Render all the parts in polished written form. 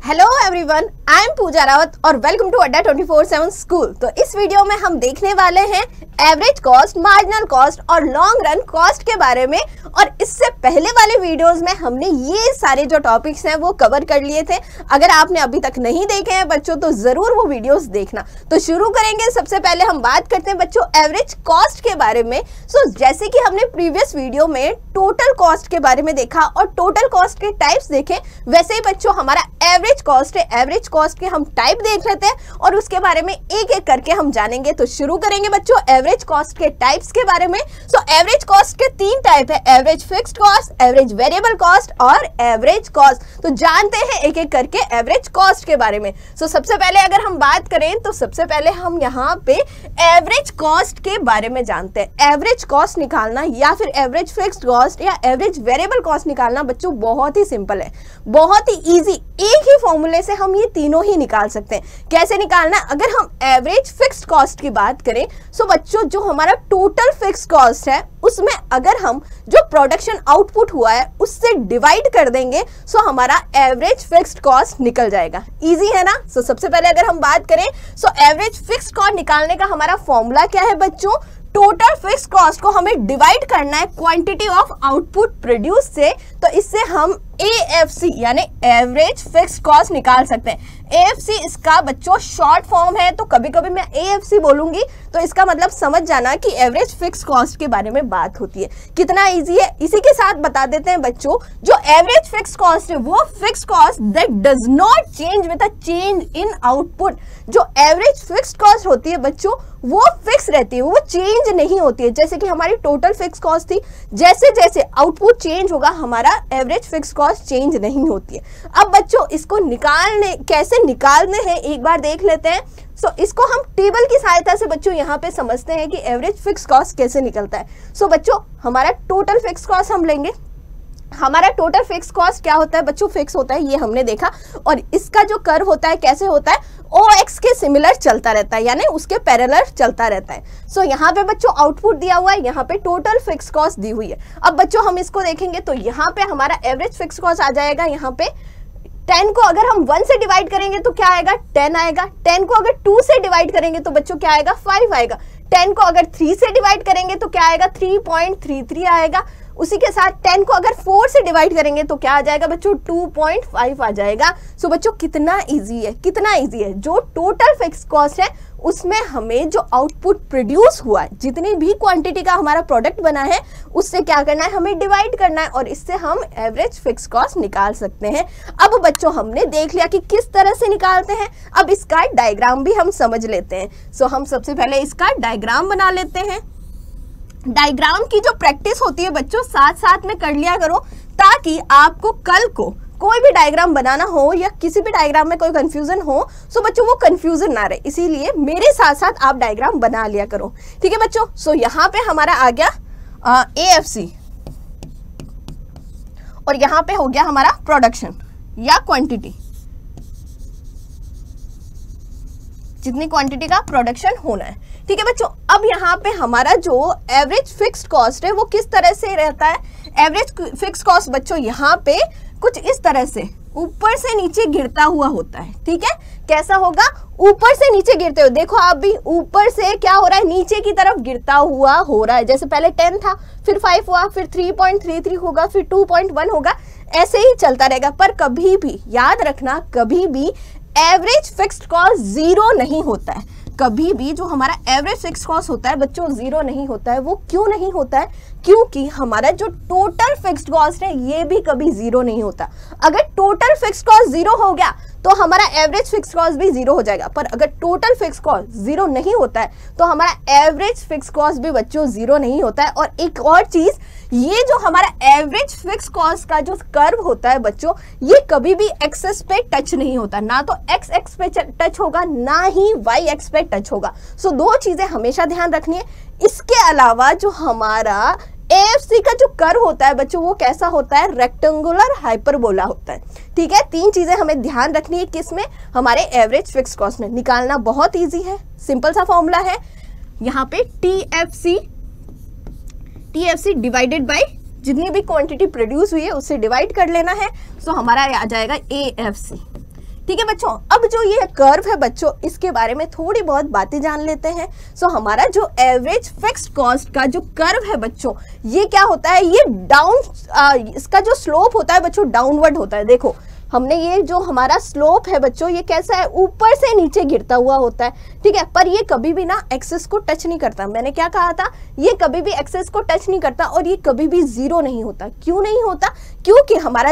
Hello everyone, I am पूजा रावत और welcome to अड्डा 24/7 school. तो इस वीडियो में हम देखने वाले हैं एवरेज कॉस्ट, मार्जिनल कॉस्ट और लॉन्ग रन कॉस्ट के बारे में। और इससे पहले वाले वीडियोस में हमने ये सारे जो टॉपिक्स हैं वो कवर कर लिए थे। अगर आपने अभी तक नहीं देखे हैं बच्चों तो जरूर वो वीडियोस देखना। तो शुरू करेंगे। सबसे पहले हम बात करते हैं बच्चों एवरेज कॉस्ट के बारे में। जैसे कि हमने प्रीवियस वीडियो में टोटल कॉस्ट के बारे में देखा और टोटल कॉस्ट के टाइप्स देखे, वैसे ही बच्चों हमारा एवरेज कॉस्ट है। एवरेज कॉस्ट के हम टाइप देख लेते हैं और उसके बारे में एक एक करके हम जानेंगे। तो शुरू करेंगे बच्चों एवरेज कॉस्ट के टाइप्स के बारे में। एवरेज कॉस्ट के तीन टाइप है, average fixed cost, average variable cost और एवरेज कॉस्ट। तो जानते हैं एक एक करके एवरेज कॉस्ट के बारे में। सबसे पहले अगर हम बात करें तो सबसे पहले हम यहाँ पे एवरेज कॉस्ट के बारे में जानते हैं। एवरेज कॉस्ट निकालना या फिर एवरेज फिक्स्ड कॉस्ट या एवरेज वेरिएबल कॉस्ट निकालना बच्चों बहुत ही सिंपल है, बहुत ही इजी। एक ही फॉर्मूले से हम ये तीनों ही निकाल सकते हैं। कैसे निकालना? अगर हम एवरेज फिक्स्ड कॉस्ट की बात करें तो बच्चों जो हमारा टोटल फिक्स्ड कॉस्ट है उसमें अगर हम जो प्रोडक्शन आउटपुट हुआ है उससे डिवाइड कर देंगे तो हमारा एवरेज फिक्स्ड कॉस्ट निकल जाएगा। इजी है ना? सबसे पहले अगर हम बात करें एवरेज फिक्स्ड कॉस्ट निकालने का हमारा फॉर्मूला क्या है बच्चों? टोटल फिक्स्ड कॉस्ट को हमें डिवाइड करना है क्वांटिटी ऑफ आउटपुट प्रोड्यूस से। तो इससे हम AFC यानी एवरेज फिक्स्ड कॉस्ट निकाल सकते हैं। AFC इसका बच्चों शॉर्ट फॉर्म है, तो कभी कभी मैं AFC बोलूंगी तो इसका मतलब समझ जाना कि एवरेज फिक्स्ड कॉस्ट के बारे में बात होती है। कितना इजी है, इसी के साथ बता देते हैं बच्चों। जो एवरेज फिक्स्ड कॉस्ट है वो fixed cost that does not change with a change in output. जो एवरेज फिक्स्ड कॉस्ट होती है बच्चों वो फिक्स रहती है, वो चेंज नहीं होती है। जैसे कि हमारी टोटल फिक्स कॉस्ट थी, जैसे जैसे आउटपुट चेंज होगा हमारा एवरेज फिक्स कॉस्ट चेंज नहीं होती है। अब बच्चों इसको कैसे निकालने हैं एक बार देख लेते हैं। इसको हम टेबल की सहायता से बच्चों यहाँ पे समझते हैं कि एवरेज फिक्स कॉस्ट कैसे निकलता है। बच्चों हमारा टोटल फिक्स कॉस्ट हम लेंगे। हमारा टोटल फिक्स कॉस्ट क्या होता है बच्चों? फिक्स होता है, ये हमने देखा। और इसका जो कर्व होता है कैसे होता है? OX के सिमिलर चलता रहता है, यानी उसके पैरेलल चलता रहता है। यहाँ पे बच्चों आउटपुट दिया हुआ है, यहाँ पे टोटल फिक्स कॉस्ट दी हुई है। अब बच्चों हम इसको देखेंगे तो यहाँ पे हमारा एवरेज फिक्स कॉस्ट आ जाएगा। यहाँ पे 10 को अगर हम 1 से डिवाइड करेंगे तो क्या आएगा? 10 आएगा। 10 को अगर 2 से डिवाइड करेंगे तो बच्चों क्या आएगा? 5 आएगा। 10 को अगर 3 से डिवाइड करेंगे तो क्या आएगा? 3.33 आएगा। उसी के साथ 10 को अगर 4 से डिवाइड करेंगे तो क्या आ जाएगा बच्चों? 2.5 आ जाएगा। बच्चों कितना इजी है, कितना इजी है। जो टोटल फिक्स कॉस्ट है उसमें हमें जो आउटपुट प्रोड्यूस हुआ है, जितनी भी क्वांटिटी का हमारा प्रोडक्ट बना है उससे क्या करना है? हमें डिवाइड करना है और इससे हम एवरेज फिक्स कॉस्ट निकाल सकते हैं। अब बच्चों हमने देख लिया कि किस तरह से निकालते हैं। अब इसका डायग्राम भी हम समझ लेते हैं। हम सबसे पहले इसका डायग्राम बना लेते हैं। डायग्राम की जो प्रैक्टिस होती है बच्चों साथ साथ में कर लिया करो, ताकि आपको कल को कोई भी डायग्राम बनाना हो या किसी भी डायग्राम में कोई कंफ्यूजन हो तो बच्चों वो कंफ्यूजन ना रहे। इसीलिए मेरे साथ साथ आप डायग्राम बना लिया करो, ठीक है बच्चों। यहाँ पे हमारा आ गया AFC और यहाँ पे हो गया हमारा प्रोडक्शन या क्वांटिटी, जितनी क्वांटिटी का प्रोडक्शन होना है, ठीक है बच्चों। अब यहाँ पे हमारा जो एवरेज फिक्स्ड कॉस्ट है वो किस तरह से रहता है? एवरेज फिक्स्ड कॉस्ट बच्चों यहाँ पे कुछ इस तरह से ऊपर से नीचे गिरता हुआ होता है, ठीक है। कैसा होगा? ऊपर से नीचे गिरते हुए। देखो आप भी ऊपर से क्या हो रहा है? नीचे की तरफ गिरता हुआ हो रहा है। जैसे पहले 10 था, फिर 5 हुआ, फिर 3.33 होगा, फिर 2.1 होगा, ऐसे ही चलता रहेगा। पर कभी भी याद रखना, कभी भी एवरेज फिक्स्ड कॉस्ट 0 नहीं होता है। कभी भी जो हमारा एवरेज फिक्स कॉस्ट होता है बच्चों 0 नहीं होता है। वो क्यों नहीं होता है? क्योंकि हमारा जो टोटल फिक्स्ड कॉस्ट है ये भी कभी 0 नहीं होता। अगर टोटल फिक्स्ड कॉस्ट 0 हो गया तो हमारा एवरेज फिक्स कॉस्ट भी 0 हो जाएगा। पर अगर टोटल फिक्स कॉस्ट 0 नहीं होता है तो हमारा एवरेज फिक्स कॉस्ट भी बच्चों 0 नहीं होता है। और एक और चीज, ये जो हमारा एवरेज फिक्स कॉस्ट का जो कर्व होता है बच्चों ये कभी भी एक्सेस पे टच नहीं होता। ना तो एक्स एक्स पे टच होगा, ना ही वाई एक्स पे टच होगा। दो चीजें हमेशा ध्यान रखनी है। इसके अलावा जो हमारा AFC का जो कर्व होता है बच्चों वो कैसा होता है? रेक्टेंगुलर हाइपरबोला होता है, ठीक है। 3 चीजें हमें ध्यान रखनी है किसमें? हमारे एवरेज फिक्स कॉस्ट में। निकालना बहुत इजी है, सिंपल सा फॉर्मूला है। यहाँ पे TFC डिवाइडेड बाय जितनी भी क्वांटिटी प्रोड्यूस हुई है उससे डिवाइड कर लेना है। हमारा आ जाएगा AFC। ठीक है बच्चों, अब जो ये कर्व है बच्चों, इसके बारे में थोड़ी बहुत बातें जान लेते हैं। सो हमारा जो एवरेज फिक्स्ड कॉस्ट का जो कर्व है बच्चों, ये क्या होता है, ये इसका जो स्लोप होता है बच्चों डाउनवर्ड होता है। देखो हमने ये जो हमारा स्लोप है बच्चों, ये कैसा है, ऊपर से नीचे गिरता हुआ होता है, ठीक है। पर ये कभी भी ना एक्सेस को टच नहीं करता। मैंने क्या कहा था, ये कभी भी एक्सेस को टच नहीं करता और ये कभी भी जीरो नहीं होता। क्यों नहीं होता, क्योंकि हमारा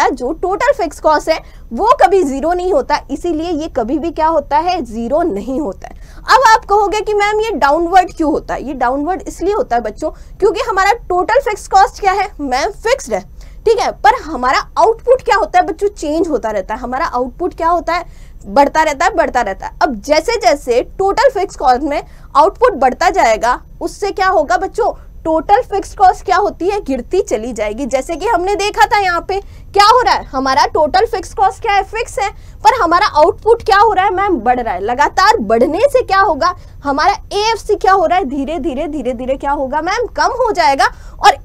जो टोटल फिक्स कॉस्ट है वो कभी जीरो नहीं होता, इसीलिए ये कभी भी क्या होता है, जीरो नहीं होता है। अब आप कहोगे कि मैम ये डाउनवर्ड क्यों होता है। ये डाउनवर्ड इसलिए होता है बच्चों क्योंकि हमारा टोटल फिक्स कॉस्ट क्या है, मैम फिक्स्ड है, ठीक है। पर हमारा आउटपुट क्या होता है बच्चों, चेंज होता रहता है। हमारा आउटपुट क्या होता है, बढ़ता रहता है, बढ़ता रहता है। अब जैसे जैसे टोटल फिक्स कॉस्ट में आउटपुट बढ़ता जाएगा, उससे क्या होगा बच्चों, टोटल फिक्स कॉस्ट क्या होती है, गिरती चली जाएगी। जैसे कि हमने देखा था यहाँ पे क्या हो रहा है, हमारा टोटल फिक्स कॉस्ट क्या है, फिक्स है, पर हमारा आउटपुट क्या हो रहा है मैम, बढ़ रहा है। लगातार बढ़ने से क्या होगा, हमारा एएफसी क्या हो रहा है, धीरे धीरे धीरे धीरे क्या होगा मैम, कम हो जाएगा। और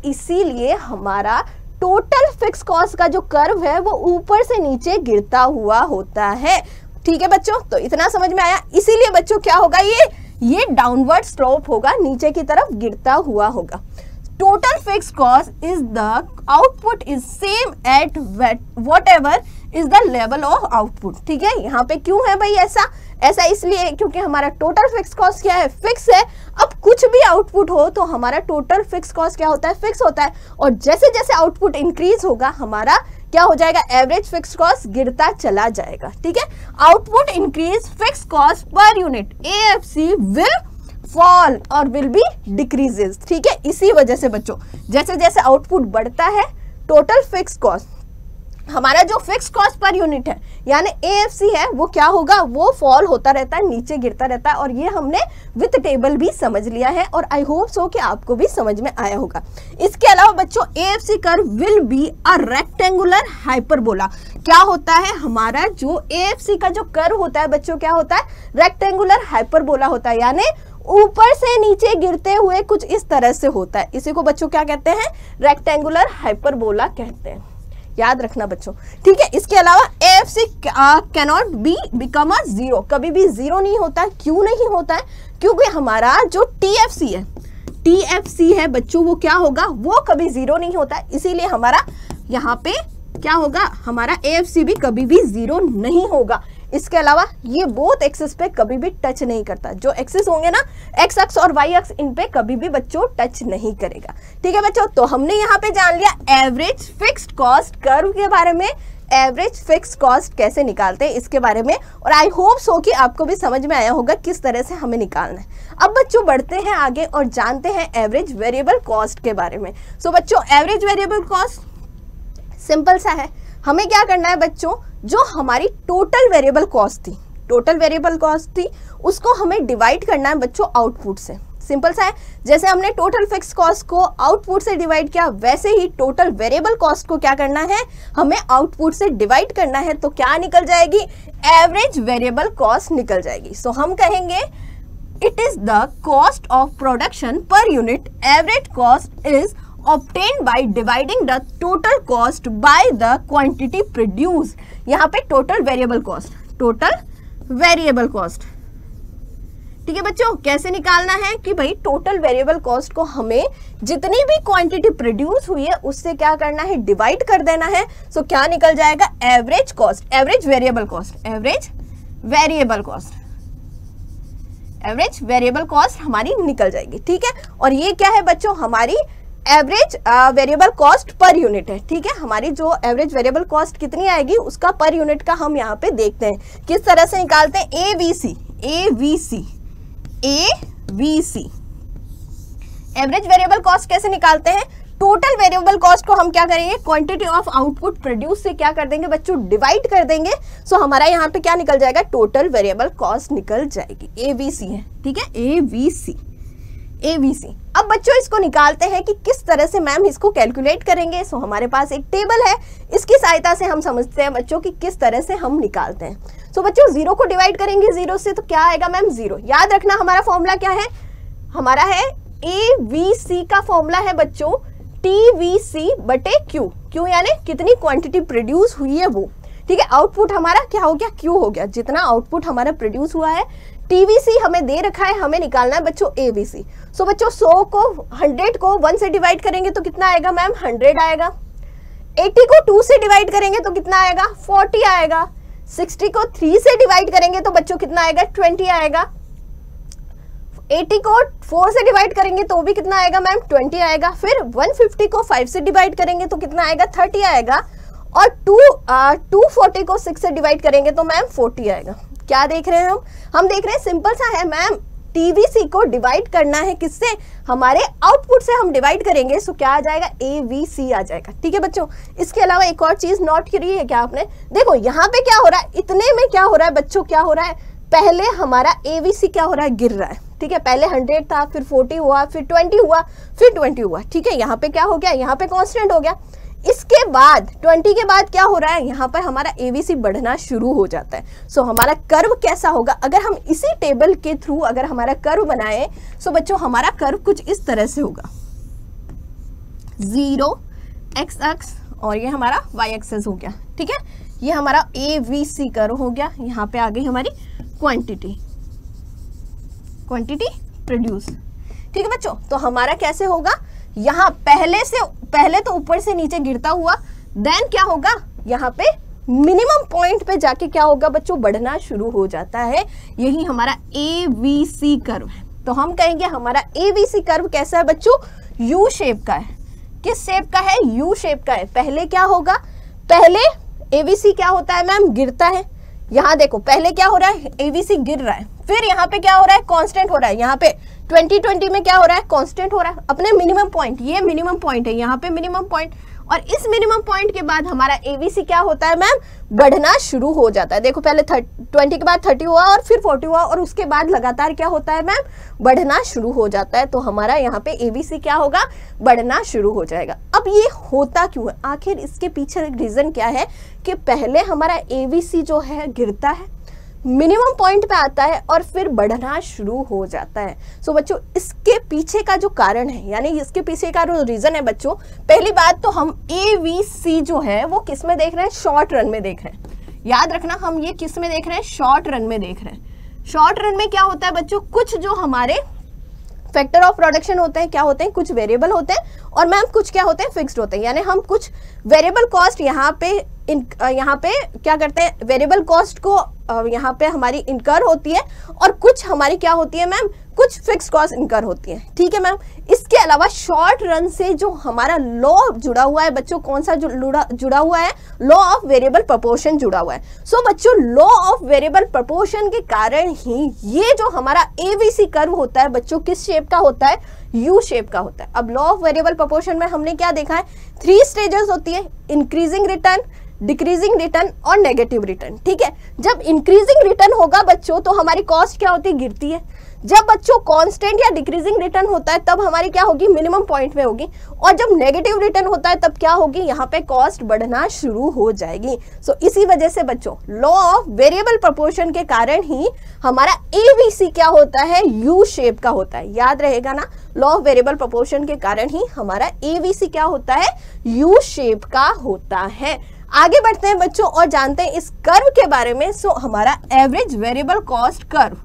इसीलिए हमारा टोटल फिक्स कॉस्ट का जो कर्व है वो ऊपर से नीचे गिरता हुआ होता है। ठीक है बच्चों, तो इतना समझ में आया। इसीलिए बच्चों क्या होगा, ये डाउनवर्ड स्लोप होगा, नीचे की तरफ गिरता हुआ होगा। Total fix cost is the output is same at whatever is the level of output. ठीक है, यहाँ पे क्यों है भाई ऐसा इसलिए क्योंकि हमारा टोटल फिक्स कॉस्ट क्या है, फिक्स है। अब कुछ भी आउटपुट हो तो हमारा टोटल फिक्स कॉस्ट क्या होता है, फिक्स होता है। और जैसे जैसे आउटपुट इंक्रीज होगा हमारा क्या हो जाएगा, एवरेज फिक्स कॉस्ट गिरता चला जाएगा। ठीक है, output increase fix cost per unit AFC will fall और विल बी डिक्रीजेस। ठीक है, इसी वजह से बच्चों जैसे जैसे आउटपुट बढ़ता है टोटल फिक्स कॉस्ट, हमारा जो फिक्स कॉस्ट पर यूनिट है यानी एएफसी है, वो क्या होगा, वो फॉल होता रहता है, नीचे गिरता रहता है। और ये हमने विथ टेबल भी समझ लिया है और आई होप सो कि आपको भी समझ में आया होगा। इसके अलावा बच्चों AFC curve will be a rectangular hyperbola. क्या होता है, हमारा जो एएफसी का जो कर्व होता है बच्चों क्या होता है, रेक्टेंगुलर हाइपरबोला होता है, यानी ऊपर से नीचे गिरते हुए कुछ इस तरह से होता है। इसी को बच्चों क्या कहते हैं, रेक्टेंगुलर हाइपरबोला कहते हैं, याद रखना बच्चों। ठीक है, इसके अलावा AFC cannot be become a zero, कभी भी जीरो नहीं होता है। क्यों नहीं होता है, क्योंकि हमारा जो टीएफसी है बच्चों वो क्या होगा, वो कभी जीरो नहीं होता है। इसीलिए हमारा यहाँ पे क्या होगा, हमारा एएफसी भी कभी भी जीरो नहीं होगा। इसके अलावा ये बोथ एक्सिस पे कभी भी टच नहीं करता। जो एक्सिस होंगे ना, एक्स अक्स और वाई अक्स, इन पे कभी भी बच्चों टच नहीं करेगा। ठीक है बच्चों, तो हमने यहाँ पे जान लिया एवरेज फिक्स्ड कॉस्ट कर्व के बारे में, एवरेज फिक्स कॉस्ट कैसे निकालते हैं इसके बारे में। और आई होप सो कि आपको भी समझ में आया होगा किस तरह से हमें निकालना है। अब बच्चों बढ़ते हैं आगे और जानते हैं एवरेज वेरिएबल कॉस्ट के बारे में। सो बच्चों एवरेज वेरिएबल कॉस्ट सिंपल सा है। हमें क्या करना है बच्चों, जो हमारी टोटल वेरिएबल कॉस्ट थी उसको हमें डिवाइड करना है बच्चों आउटपुट से। सिंपल सा है, जैसे हमने टोटल फिक्स कॉस्ट को आउटपुट से डिवाइड किया, वैसे ही टोटल वेरिएबल कॉस्ट को क्या करना है, हमें आउटपुट से डिवाइड करना है। तो क्या निकल जाएगी, एवरेज वेरिएबल कॉस्ट निकल जाएगी। सो हम कहेंगे it is the cost of production per unit, average cost is obtained by dividing the total cost by the quantity produced। यहाँ पे टोटल वेरिएबल कॉस्ट, ठीक है बच्चों। कैसे निकालना है कि भाई टोटल वेरिएबल कॉस्ट को हमें जितनी भी क्वांटिटी प्रोड्यूस हुई है उससे क्या करना है, डिवाइड कर देना है। सो क्या निकल जाएगा, average cost, average variable cost हमारी निकल जाएगी। ठीक है, और ये क्या है बच्चों, हमारी average variable cost per unit है। ठीक है, हमारी जो एवरेज वेरिएबल कॉस्ट कितनी आएगी उसका पर यूनिट का हम यहाँ पे देखते हैं किस तरह से निकालते हैं। एवीसी एवरेज वेरिएबल कॉस्ट कैसे निकालते हैं, टोटल वेरिएबल कॉस्ट को हम क्या करेंगे, क्वांटिटी ऑफ आउटपुट प्रोड्यूस से क्या कर देंगे बच्चों, डिवाइड कर देंगे। सो हमारा यहाँ पे क्या निकल जाएगा, टोटल वेरिएबल कॉस्ट निकल जाएगी। एवीसी है, ठीक है, एवीसी। अब बच्चों इसको निकालते हैं कि किस तरह से मैम इसको कैलकुलेट करेंगे। सो हमारे पास एक टेबल है, इसकी सहायता से हम समझते हैं बच्चों कि किस तरह से हम निकालते हैं। सो बच्चों जीरो को डिवाइड करेंगे जीरो से तो क्या आएगा मैम, जीरो। याद रखना हमारा फॉर्मूला क्या है, हमारा है एवीसी का फॉर्मूला है बच्चों टीवीसी बटे क्यू। क्यू यानी कितनी क्वांटिटी प्रोड्यूस हुई है वो। ठीक है, आउटपुट हमारा क्या हो गया, Q हो गया। जितना आउटपुट हमारा प्रोड्यूस हुआ है, TVC हमें दे रखा है, हमें निकालना है बच्चों ABC। सो बच्चों 100 को 1 से डिवाइड करेंगे तो कितना आएगा मैम, 100 आएगा। 80 को 2 से डिवाइड करेंगे तो कितना आएगा, 40 आएगा। 60 को 3 से डिवाइड करेंगे तो बच्चों कितना आएगा, 20 आएगा। 80 को 4 से डिवाइड करेंगे तो भी कितना आएगा मैम, 20 आएगा। फिर 150 को 5 से डिवाइड करेंगे तो कितना आएगा, 30 आएगा। और 240 को 6 से डिवाइड करेंगे तो मैम 40 आएगा। क्या देख रहे हैं हम देख रहे हैं सिंपल सा है मैम, TVC को डिवाइड करना है किससे, हमारे आउटपुट से हम डिवाइड करेंगे। सो क्या आ जाएगा, ABC आ जाएगा। ठीक है बच्चों, इसके अलावा एक और चीज नोट करी है क्या आपने, देखो यहाँ पे क्या हो रहा है, इतने में क्या हो रहा है बच्चों, क्या हो रहा है, पहले हमारा ABC क्या हो रहा है, गिर रहा है। ठीक है, पहले 100 था, फिर 40 हुआ, फिर 20 हुआ, फिर 20 हुआ। ठीक है, यहाँ पे क्या हो गया, यहाँ पे कांस्टेंट हो गया। इसके बाद 20 के बाद क्या हो रहा है, यहाँ पर हमारा ABC बढ़ना शुरू हो जाता है। सो हमारा कर्व कैसा होगा, अगर हम इसी टेबल के थ्रू अगर हमारा कर्व बनाए, सो बच्चों हमारा कर्व कुछ इस तरह से होगा, 0 x अक्ष और ये हमारा y एक्सेस हो गया। ठीक है, ये हमारा ABC कर्व हो गया। यहाँ पे आ गई हमारी क्वांटिटी प्रोड्यूस। ठीक है बच्चों, तो हमारा कैसे होगा, यहाँ पहले तो ऊपर से नीचे गिरता हुआ, देन क्या होगा, यहाँ पे मिनिमम पॉइंट पे जाके क्या होगा बच्चों, बढ़ना शुरू हो जाता है। यही हमारा ABC कर्व है। तो हम कहेंगे हमारा ABC कर्व कैसा है बच्चों, U शेप का है। किस शेप का है, U शेप का है। पहले क्या होगा, पहले ABC क्या होता है मैम, गिरता है। यहाँ देखो पहले क्या हो रहा है, ABC गिर रहा है, फिर यहाँ पे क्या हो रहा है, कांस्टेंट हो रहा है। यहाँ पे 2020 में क्या हो रहा है, कांस्टेंट हो रहा है अपने मिनिमम पॉइंट, ये मिनिमम पॉइंट है, यहाँ पे मिनिमम पॉइंट। और इस मिनिमम पॉइंट के बाद हमारा ABC क्या होता है मैम, बढ़ना शुरू हो जाता है। देखो पहले 20 के बाद 30 हुआ और फिर 40 हुआ और उसके बाद लगातार क्या होता है मैम, बढ़ना शुरू हो जाता है। तो हमारा यहाँ पे ABC क्या होगा, बढ़ना शुरू हो जाएगा। अब ये होता क्यों है, आखिर इसके पीछे रीजन क्या है कि पहले हमारा ABC जो है गिरता है, मिनिमम पॉइंट पे आता है और फिर बढ़ना शुरू हो जाता है। सो बच्चों इसके पीछे का जो कारण है, यानी इसके पीछे का जो रीजन है बच्चों, पहली बात तो हम ABC जो है वो किस में देख रहे हैं, शॉर्ट रन में देख रहे हैं। याद रखना, हम ये किस में देख रहे हैं, शॉर्ट रन में देख रहे हैं। शॉर्ट रन में क्या होता है बच्चों, कुछ जो हमारे फैक्टर ऑफ प्रोडक्शन होते हैं, क्या होते हैं, कुछ वेरिएबल होते हैं और मैम कुछ क्या होते हैं, फिक्स्ड होते हैं। यानी हम कुछ वेरिएबल कॉस्ट यहाँ पे क्या करते हैं, वेरिएबल कॉस्ट को यहाँ पे हमारी इनकर होती है और कुछ हमारी क्या होती है मैम, कुछ फिक्स कॉस्ट इनकर होती है। ठीक है मैम, इसके अलावा शॉर्ट रन से जो हमारा लॉ जुड़ा हुआ है बच्चों, कौन सा जुड़ा हुआ है, लॉ ऑफ वेरिएबल प्रोपोर्शन जुड़ा हुआ है। सो बच्चों लॉ ऑफ वेरिएबल प्रोपोर्शन के कारण ही ये जो हमारा ABC कर्व होता है बच्चों, किस शेप का होता है, U शेप का होता है। अब लॉ ऑफ वेरिएबल प्रोपोर्शन में हमने क्या देखा है, 3 स्टेजेस होती है, इंक्रीजिंग रिटर्न, डिक्रीजिंग रिटर्न और नेगेटिव रिटर्न। ठीक है, जब इंक्रीजिंग रिटर्न होगा बच्चों तो हमारी कॉस्ट क्या होती है, गिरती है। जब बच्चों कांस्टेंट या डिक्रीजिंग रिटर्न होता है तब हमारी क्या होगी, मिनिमम पॉइंट में होगी। और जब नेगेटिव रिटर्न होता है तब क्या होगी, यहाँ पे कॉस्ट बढ़ना शुरू हो जाएगी। सो इसी वजह से बच्चों लॉ ऑफ वेरिएबल प्रोपोर्शन के कारण ही हमारा ABC क्या होता है, U शेप का होता है। याद रहेगा ना, लॉ ऑफ वेरिएबल प्रोपोर्शन के कारण ही हमारा ABC क्या होता है, U शेप का होता है। आगे बढ़ते हैं बच्चों और जानते हैं इस कर्व के बारे में। सो हमारा एवरेज वेरिएबल कॉस्ट कर्व,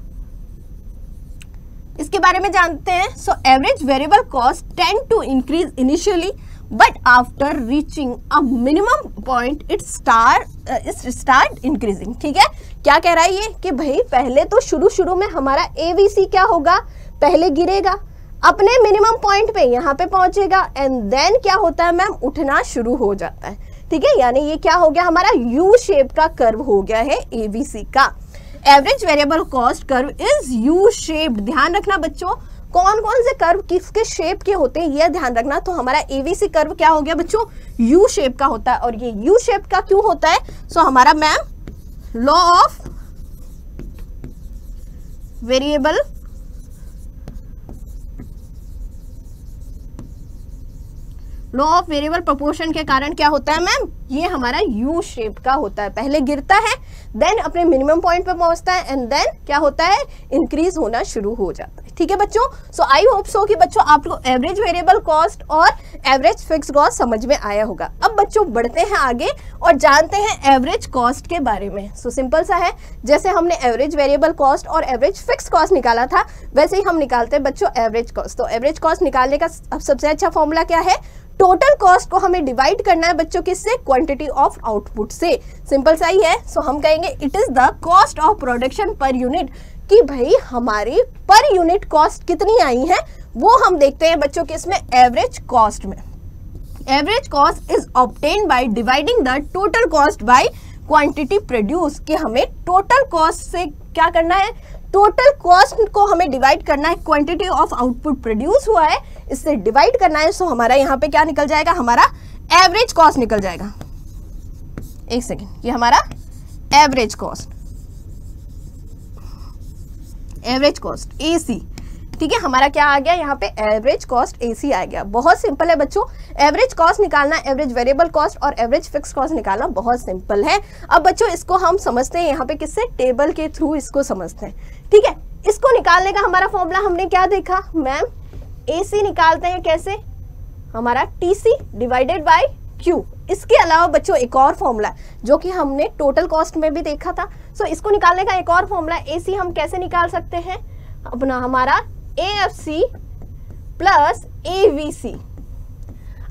इसके बारे में जानते हैं। So average variable cost tend to increase initially but after reaching a minimum point it start increasing. ठीक है, क्या कह रहा है ये कि भाई पहले तो शुरू में हमारा ABC क्या होगा, पहले गिरेगा, अपने मिनिमम पॉइंट पे यहाँ पे पहुंचेगा एंड देन क्या होता है मैम, उठना शुरू हो जाता है। ठीक है, यानी ये क्या हो गया, हमारा U शेप का कर्व हो गया है ABC का। Average variable cost curve is U shaped. ध्यान रखना बच्चों, कौन कौन से कर्व किसके शेप के होते हैं ये ध्यान रखना। तो हमारा ABC कर्व क्या हो गया बच्चों, U शेप का होता है। और ये U शेप का क्यों होता है, सो हमारा ma'am law of variable proportion के कारण क्या होता है मैम, ये हमारा U शेप का होता है। पहले गिरता है, देन अपने मिनिमम पॉइंट पे पहुंचता है एंड देन क्या होता है, इंक्रीज होना शुरू हो जाता है। ठीक है बच्चों। सो आई होप सो कि बच्चों आपको एवरेज वेरिएबल कॉस्ट और एवरेज फिक्स कॉस्ट समझ में आया होगा। अब बच्चों बढ़ते हैं आगे और जानते हैं एवरेज कॉस्ट के बारे में। सो सिंपल सा है, जैसे हमने एवरेज वेरिएबल कॉस्ट और एवरेज फिक्स कॉस्ट निकाला था वैसे ही हम निकालते हैं बच्चों एवरेज कॉस्ट। तो एवरेज कॉस्ट निकालने का अब सबसे अच्छा फॉर्मूला क्या है, टोटल कॉस्ट को हमें डिवाइड करना है बच्चों किससे, क्वांटिटी ऑफ आउटपुट से। सिंपल सा ही है। सो हम कहेंगे it is the cost of production per unit, कि भाई हमारी पर यूनिट कॉस्ट कितनी आई है वो हम देखते हैं बच्चों के इसमें एवरेज कॉस्ट में। Average cost is obtained by dividing the total cost by quantity produce, कि हमें टोटल कॉस्ट से क्या करना है, टोटल कॉस्ट को हमें डिवाइड करना है, क्वांटिटी ऑफ आउटपुट प्रोड्यूस हुआ है इससे डिवाइड करना है। सो हमारा यहाँ पे क्या निकल जाएगा, हमारा एवरेज कॉस्ट निकल जाएगा। एक सेकेंड, ये हमारा average cost, average cost AC, ठीक है। हमारा क्या आ गया यहाँ पे, एवरेज कॉस्ट एसी आ गया। बहुत सिंपल है बच्चों, एवरेज कॉस्ट निकालना, एवरेज वेरिएबल कॉस्ट और एवरेज फिक्स कॉस्ट निकालना बहुत सिंपल है। अब बच्चों इसको हम समझते हैं यहाँ पे किससे, टेबल के थ्रू इसको समझते हैं, ठीक है। इसको निकालने का हमारा फॉर्मूला हमने क्या देखा मैम, एसी निकालते हैं कैसे, हमारा टीसी डिवाइडेड बाय क्यू। इसके अलावा बच्चों एक और फॉर्मूला जो कि हमने टोटल कॉस्ट में भी देखा था। सो इसको निकालने का एक और फॉर्मूला, एसी हम कैसे निकाल सकते हैं, अपना हमारा एएफसी प्लस एवीसी।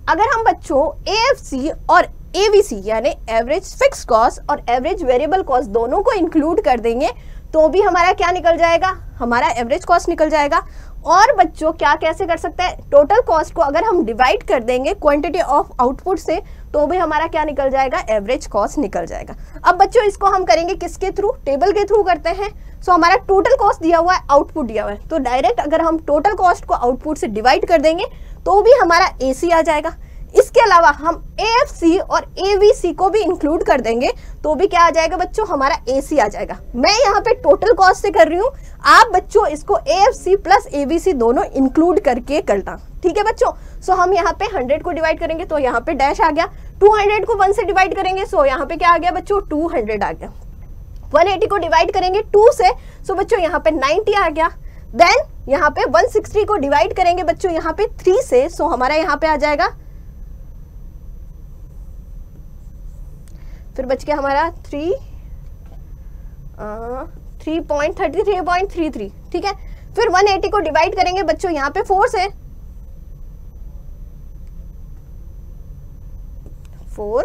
अगर हम बच्चों एएफसी और एवीसी यानी एवरेज फिक्स कॉस्ट और एवरेज वेरिएबल कॉस्ट दोनों को इंक्लूड कर देंगे तो भी हमारा क्या निकल जाएगा, हमारा एवरेज कॉस्ट निकल जाएगा। और बच्चों क्या कैसे कर सकते हैं, टोटल कॉस्ट को अगर हम डिवाइड कर देंगे क्वांटिटी ऑफ आउटपुट से तो भी हमारा क्या निकल जाएगा, एवरेज कॉस्ट निकल जाएगा। अब बच्चों इसको हम करेंगे किसके थ्रू, टेबल के थ्रू करते हैं। सो हमारा टोटल कॉस्ट दिया हुआ है, आउटपुट दिया हुआ है, तो डायरेक्ट अगर हम टोटल कॉस्ट को आउटपुट से डिवाइड कर देंगे तो भी हमारा एसी आ जाएगा। इसके अलावा हम एएफसी और एवीसी को भी इंक्लूड कर देंगे तो भी क्या आ जाएगा बच्चों, हमारा एसी आ जाएगा। मैं यहाँ पे टोटल कॉस्ट से कर रही हूँ, आप बच्चों इसको एएफसी प्लस एवीसी दोनों इंक्लूड करके करना, ठीक है बच्चों। सो हम यहाँ पे 100 को डिवाइड करेंगे तो यहाँ पे डैश आ गया, 200 को 1 से डिवाइड करेंगे सो यहाँ पे क्या आ गया बच्चों, 200 आ गया। 180 को डिवाइड करेंगे 2 से, सो बच्चों यहाँ पे 90 आ गया। देन यहाँ पे 160 को डिवाइड करेंगे बच्चों यहाँ पे 3 से, सो हमारा यहाँ पे आ जाएगा, फिर बच गया हमारा 3.33, ठीक है। फिर 180 को डिवाइड करेंगे बच्चों यहाँ पे 4 से, 4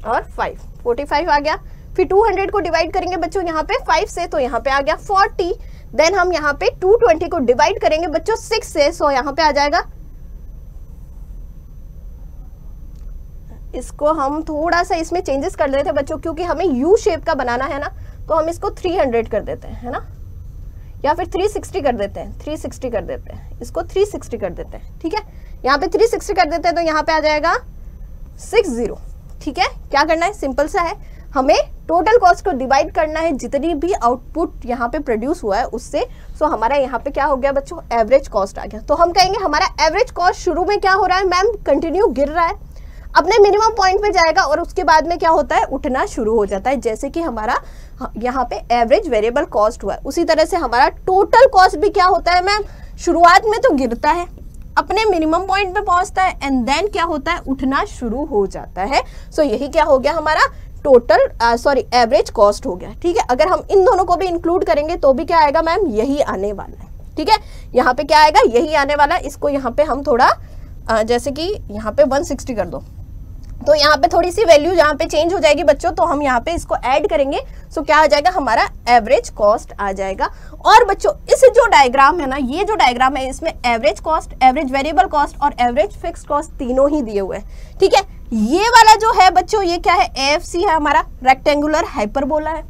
और 5, 45 आ गया। फिर 200 को डिवाइड करेंगे बच्चों यहाँ पे 5 से तो यहाँ पे आ गया 40। देन हम यहाँ पे 220 को डिवाइड करेंगे बच्चों 6 से, सो यहाँ पे आ जाएगा, इसको हम थोड़ा सा इसमें चेंजेस कर लेते हैं बच्चों क्योंकि हमें यू शेप का बनाना है ना, तो हम इसको 300 कर देते हैं, है ना, या फिर 360 कर देते हैं, 360 कर देते हैं, इसको 360 कर देते हैं, ठीक है। यहाँ पे 360 कर देते हैं तो यहाँ पे आ जाएगा 60, ठीक है। क्या करना है, सिंपल सा है, हमें टोटल कॉस्ट को डिवाइड करना है जितनी भी आउटपुट यहाँ पे प्रोड्यूस हुआ है उससे। सो हमारा यहाँ पे क्या हो गया बच्चों, एवरेज कॉस्ट आ गया। तो हम कहेंगे हमारा एवरेज कॉस्ट शुरू में क्या हो रहा है मैम, कंटिन्यू गिर रहा है, अपने मिनिमम पॉइंट पे जाएगा और उसके बाद में क्या होता है, उठना शुरू हो जाता है, जैसे कि हमारा यहाँ पे एवरेज वेरिएबल कॉस्ट हुआ है। उसी तरह से हमारा टोटल कॉस्ट भी क्या होता है मैम, शुरुआत में तो गिरता है, अपने मिनिमम पॉइंट पे पहुंचता है एंड देन क्या होता है, उठना शुरू हो जाता है। सो यही क्या हो गया हमारा टोटल एवरेज कॉस्ट हो गया, ठीक है। अगर हम इन दोनों को भी इंक्लूड करेंगे तो भी क्या आएगा मैम, यही आने वाला है, ठीक है। यहाँ पे क्या आएगा, यही आने वाला है। इसको यहाँ पे हम थोड़ा जैसे कि यहाँ पे 160 कर दो तो यहाँ पे थोड़ी सी वैल्यू यहाँ पे चेंज हो जाएगी बच्चों, तो हम यहाँ पे इसको ऐड करेंगे। सो क्या आ जाएगा, हमारा एवरेज कॉस्ट आ जाएगा। और बच्चों इस जो डायग्राम है ना, ये जो डायग्राम है इसमें average cost, average variable cost और एवरेज फिक्स कॉस्ट तीनों ही दिए हुए हैं, ठीक है। ये वाला जो है बच्चों ये क्या है, एएफसी है हमारा, रेक्टेंगुलर हाइपरबोला है,